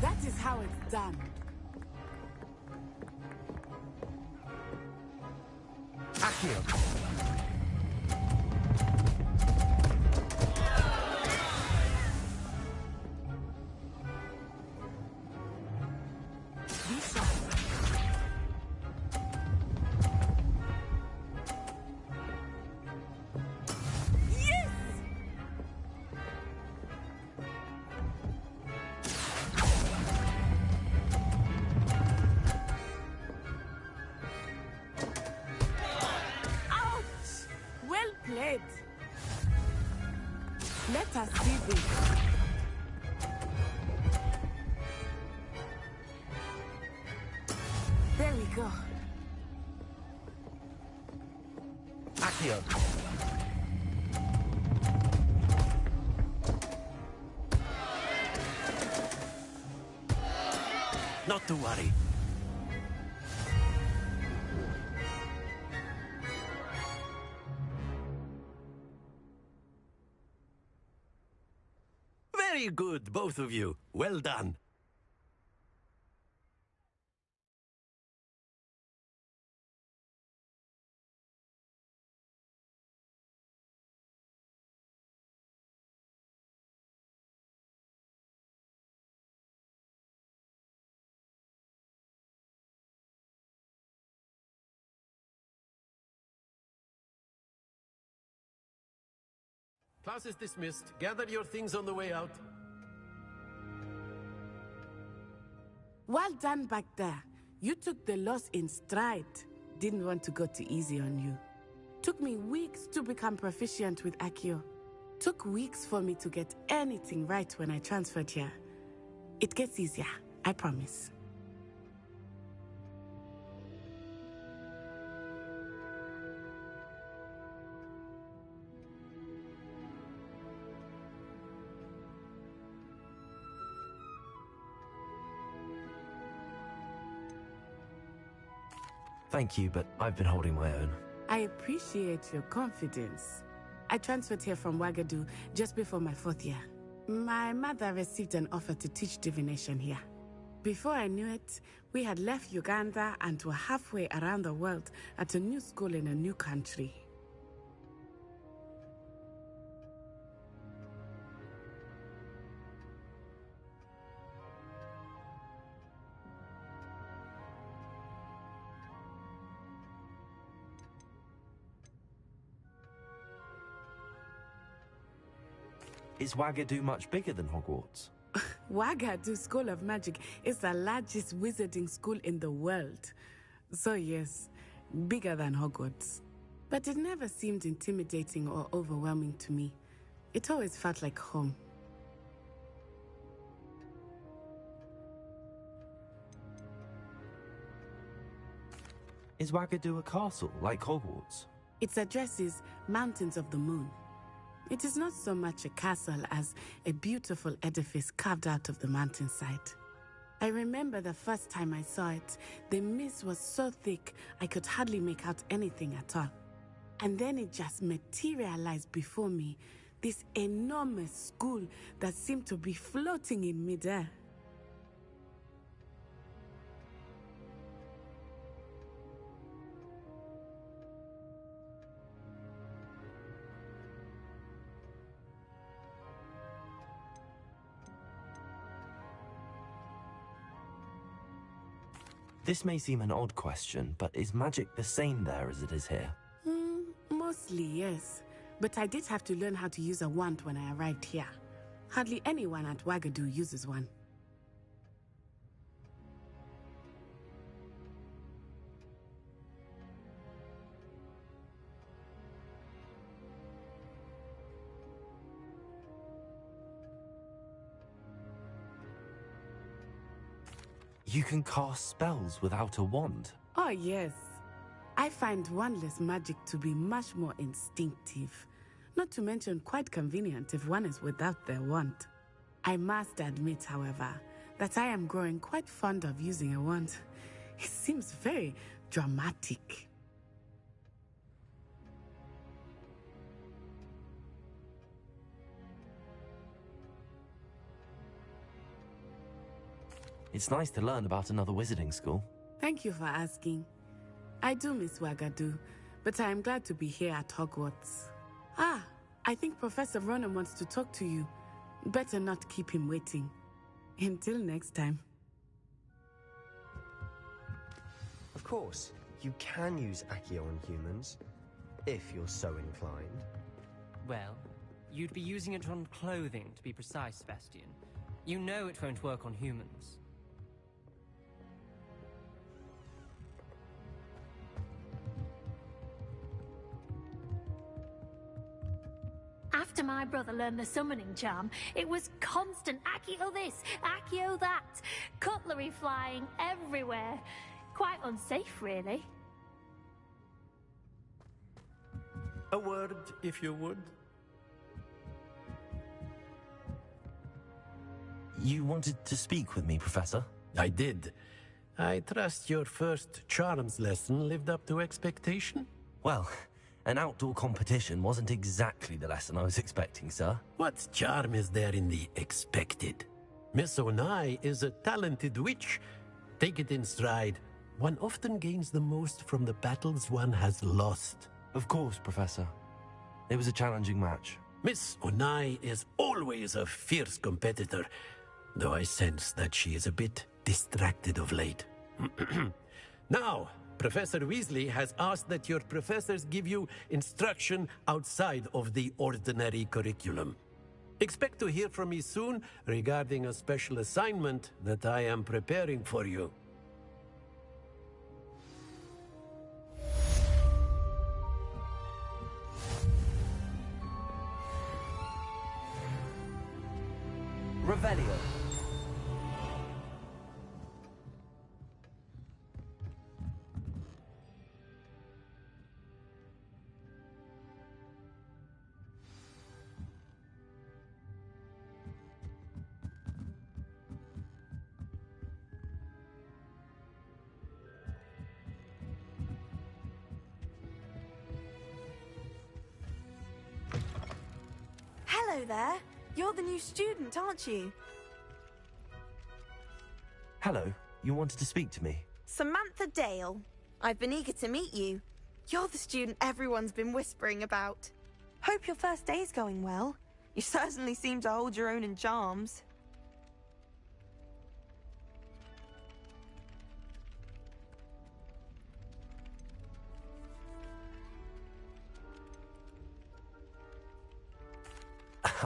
That is how it's done. Accio! Be sharp. Yes! Ouch! Well played. Let us see this. There we go. Accio! Not to worry. Very good, both of you. Well done. Class is dismissed. Gather your things on the way out. Well done back there. You took the loss in stride. Didn't want to go too easy on you. Took me weeks to become proficient with Accio. Took weeks for me to get anything right when I transferred here. It gets easier, I promise. Thank you, but I've been holding my own. I appreciate your confidence. I transferred here from Wagadu just before my 4th year. My mother received an offer to teach divination here. Before I knew it, we had left Uganda and were halfway around the world at a new school in a new country. Is Wagadu much bigger than Hogwarts? Wagadu School of Magic is the largest wizarding school in the world. So yes, bigger than Hogwarts. But it never seemed intimidating or overwhelming to me. It always felt like home. Is Wagadu a castle, like Hogwarts? Its address is Mountains of the Moon. It is not so much a castle as a beautiful edifice carved out of the mountainside. I remember the first time I saw it, the mist was so thick I could hardly make out anything at all. And then it just materialized before me, this enormous school that seemed to be floating in midair. This may seem an odd question, but is magic the same there as it is here? Mostly, yes. But I did have to learn how to use a wand when I arrived here. Hardly anyone at Wagadu uses one. You can cast spells without a wand? Oh, yes. I find wandless magic to be much more instinctive. Not to mention quite convenient if one is without their wand. I must admit, however, that I am growing quite fond of using a wand. It seems very dramatic. It's nice to learn about another wizarding school. Thank you for asking. I do miss Wagadu, but I am glad to be here at Hogwarts. Ah, I think Professor Ronan wants to talk to you. Better not keep him waiting. Until next time. Of course, you can use Accio on humans, if you're so inclined. Well, you'd be using it on clothing, to be precise, Sebastian. You know it won't work on humans. After my brother learned the summoning charm, it was constant Accio this, Accio that. Cutlery flying everywhere. Quite unsafe, really. A word, if you would. You wanted to speak with me, Professor? I did. I trust your first charms lesson lived up to expectation? Well, an outdoor competition wasn't exactly the lesson I was expecting, sir. What charm is there in the expected? Miss Onai is a talented witch. Take it in stride. One often gains the most from the battles one has lost. Of course, Professor. It was a challenging match. Miss Onai is always a fierce competitor, though I sense that she is a bit distracted of late. Now, Professor Weasley has asked that your professors give you instruction outside of the ordinary curriculum. Expect to hear from me soon regarding a special assignment that I am preparing for you. Revelio. Hello there. You're the new student, aren't you? Hello, you wanted to speak to me? Samantha Dale. I've been eager to meet you. You're the student everyone's been whispering about. Hope your first day's going well. You certainly seem to hold your own in charms.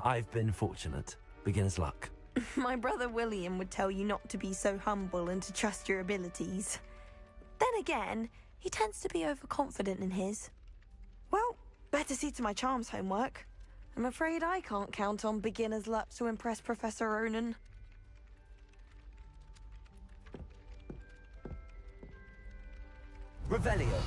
I've been fortunate. Beginner's luck. My brother William would tell you not to be so humble and to trust your abilities. Then again, he tends to be overconfident in his. Well, better see to my charms homework. I'm afraid I can't count on beginner's luck to impress Professor Ronan. Revelio.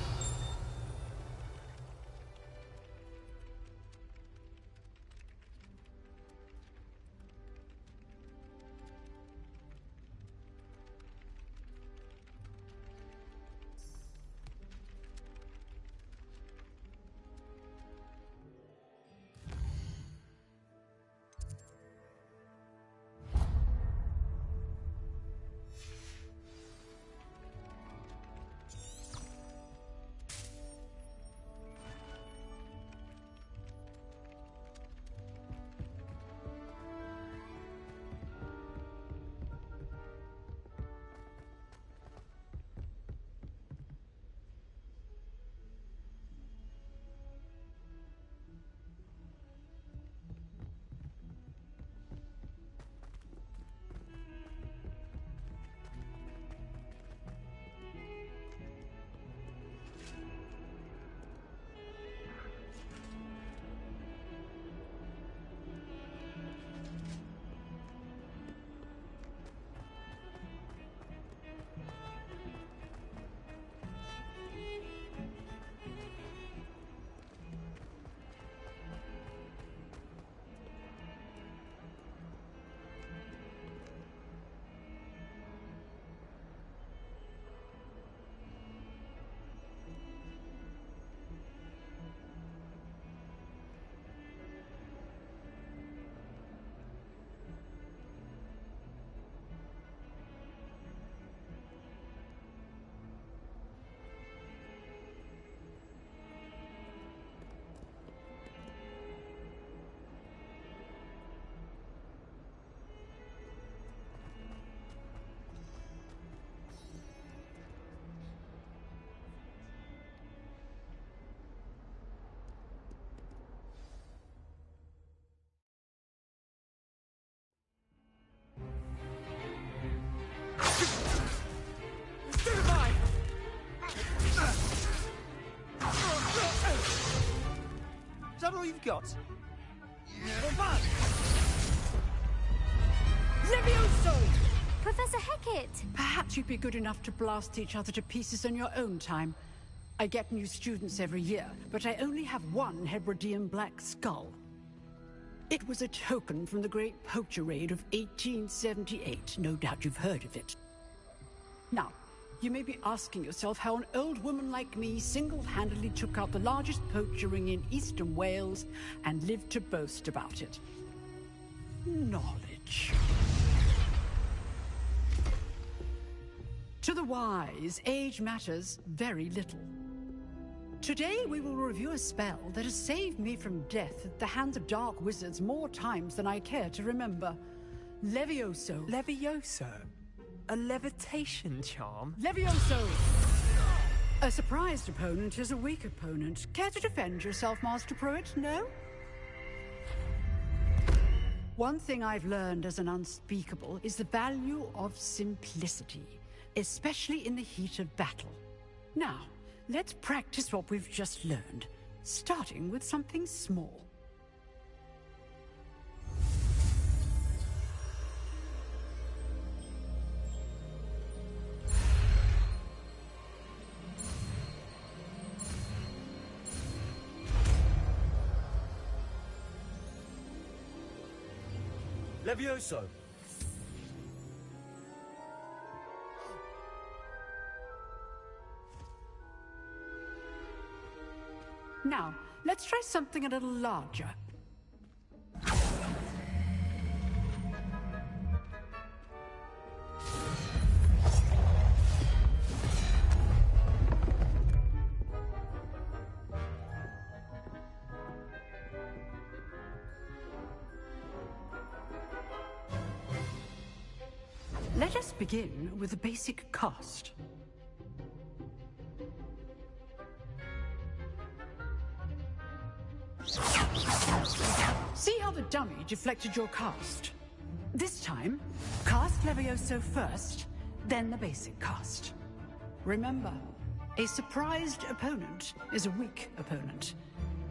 Is that all you've got? Levioso! Professor Hecat! Perhaps you'd be good enough to blast each other to pieces in your own time. I get new students every year, but I only have one Hebridean black skull. It was a token from the Great Poacher Raid of 1878. No doubt you've heard of it. Now, you may be asking yourself how an old woman like me single-handedly took out the largest poacher ring in eastern Wales and lived to boast about it. Knowledge. To the wise, age matters very little. Today we will review a spell that has saved me from death at the hands of dark wizards more times than I care to remember. Levioso. Levioso? A levitation charm? Levioso! A surprised opponent is a weak opponent. Care to defend yourself, Master Pruitt? No? One thing I've learned as an unspeakable is the value of simplicity, especially in the heat of battle. Now, let's practice what we've just learned, starting with something small. Levioso! Now, let's try something a little larger. Let us begin with the basic cast. See how the dummy deflected your cast? This time, cast Levioso first, then the basic cast. Remember, a surprised opponent is a weak opponent,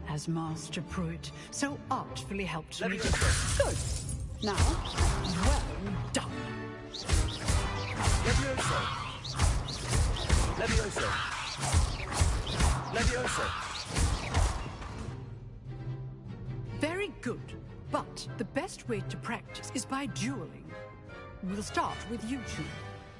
as Master Pruitt so artfully helped me to... Good! Now, well done! Levioso! Levioso! Levioso! Very good, but the best way to practice is by dueling. We'll start with you two.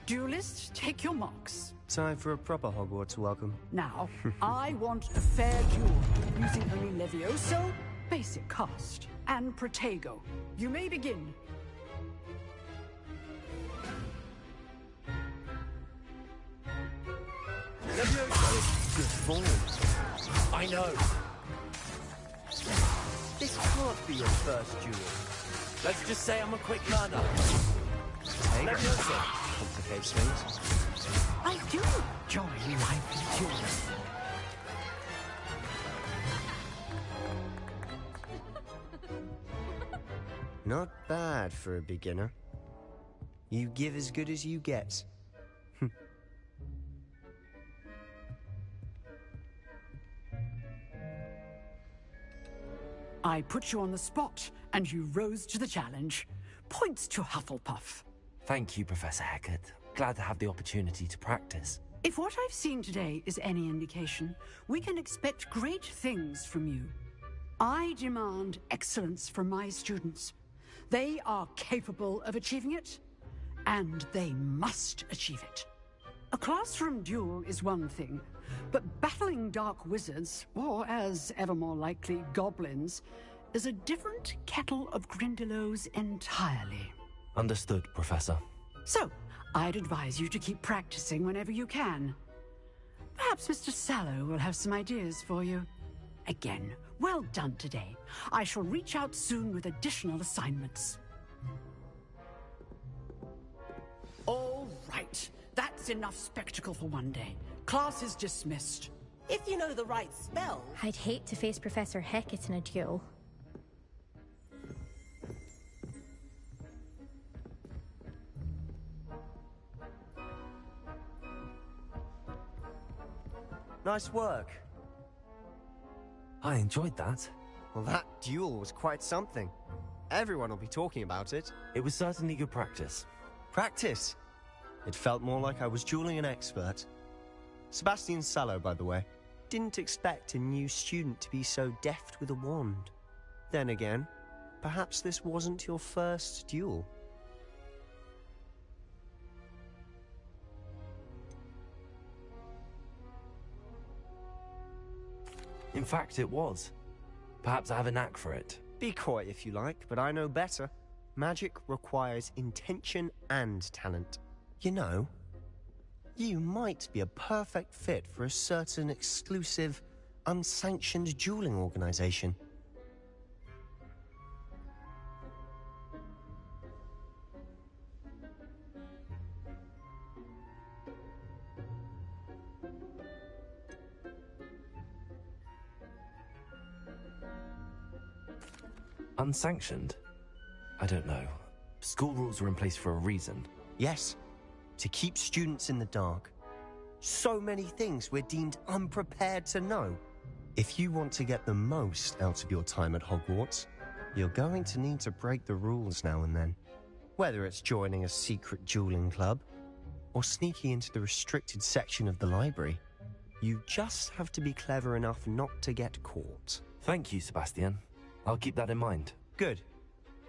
Duelists, take your marks. Time for a proper Hogwarts welcome. Now, I want a fair duel, using only Levioso, basic cast, and Protego. You may begin. Levioso! Good form. I know. This can't be your first duel. Let's just say I'm a quick learner. Levioso complicates things. I do enjoy lively duels. Not bad for a beginner. You give as good as you get. I put you on the spot, and you rose to the challenge. Points to Hufflepuff. Thank you, Professor Hecat. Glad to have the opportunity to practice. If what I've seen today is any indication, we can expect great things from you. I demand excellence from my students. They are capable of achieving it, and they must achieve it. A classroom duel is one thing, but battling dark wizards, or as ever more likely, goblins, is a different kettle of Grindylows entirely. Understood, Professor. So, I'd advise you to keep practicing whenever you can. Perhaps Mr. Sallow will have some ideas for you. Again, well done today. I shall reach out soon with additional assignments. All right. That's enough spectacle for one day. Class is dismissed. If you know the right spell... I'd hate to face Professor Hecat in a duel. Nice work. I enjoyed that. Well, that duel was quite something. Everyone will be talking about it. It was certainly good practice. Practice? It felt more like I was dueling an expert. Sebastian Sallow, by the way. Didn't expect a new student to be so deft with a wand. Then again, perhaps this wasn't your first duel. In fact, it was. Perhaps I have a knack for it. Be coy if you like, but I know better. Magic requires intention and talent. You know, you might be a perfect fit for a certain exclusive, unsanctioned dueling organization. Unsanctioned? I don't know. School rules were in place for a reason. Yes, to keep students in the dark. So many things we're deemed unprepared to know. If you want to get the most out of your time at Hogwarts, you're going to need to break the rules now and then. Whether it's joining a secret dueling club, or sneaking into the restricted section of the library, you just have to be clever enough not to get caught. Thank you, Sebastian. I'll keep that in mind. Good.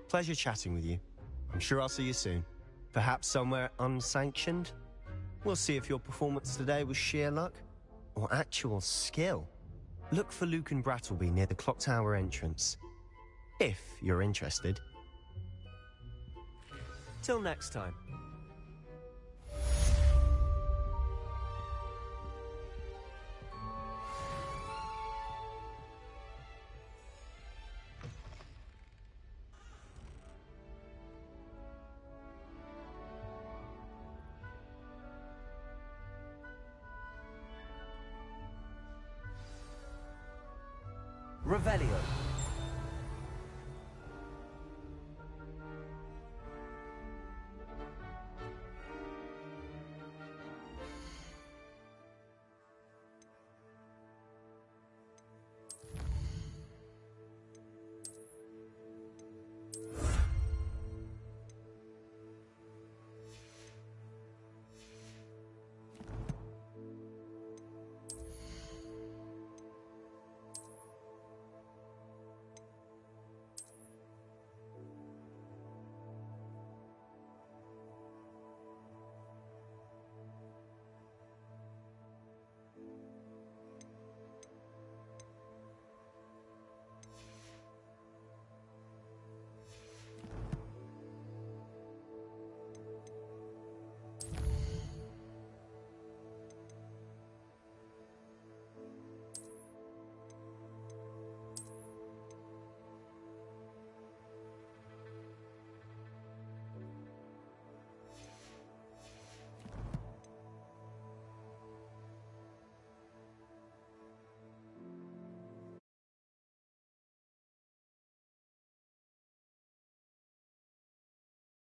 Pleasure chatting with you. I'm sure I'll see you soon. Perhaps somewhere unsanctioned? We'll see if your performance today was sheer luck or actual skill. Look for Luke and Brattleby near the clock tower entrance, if you're interested. Till next time. Revelio.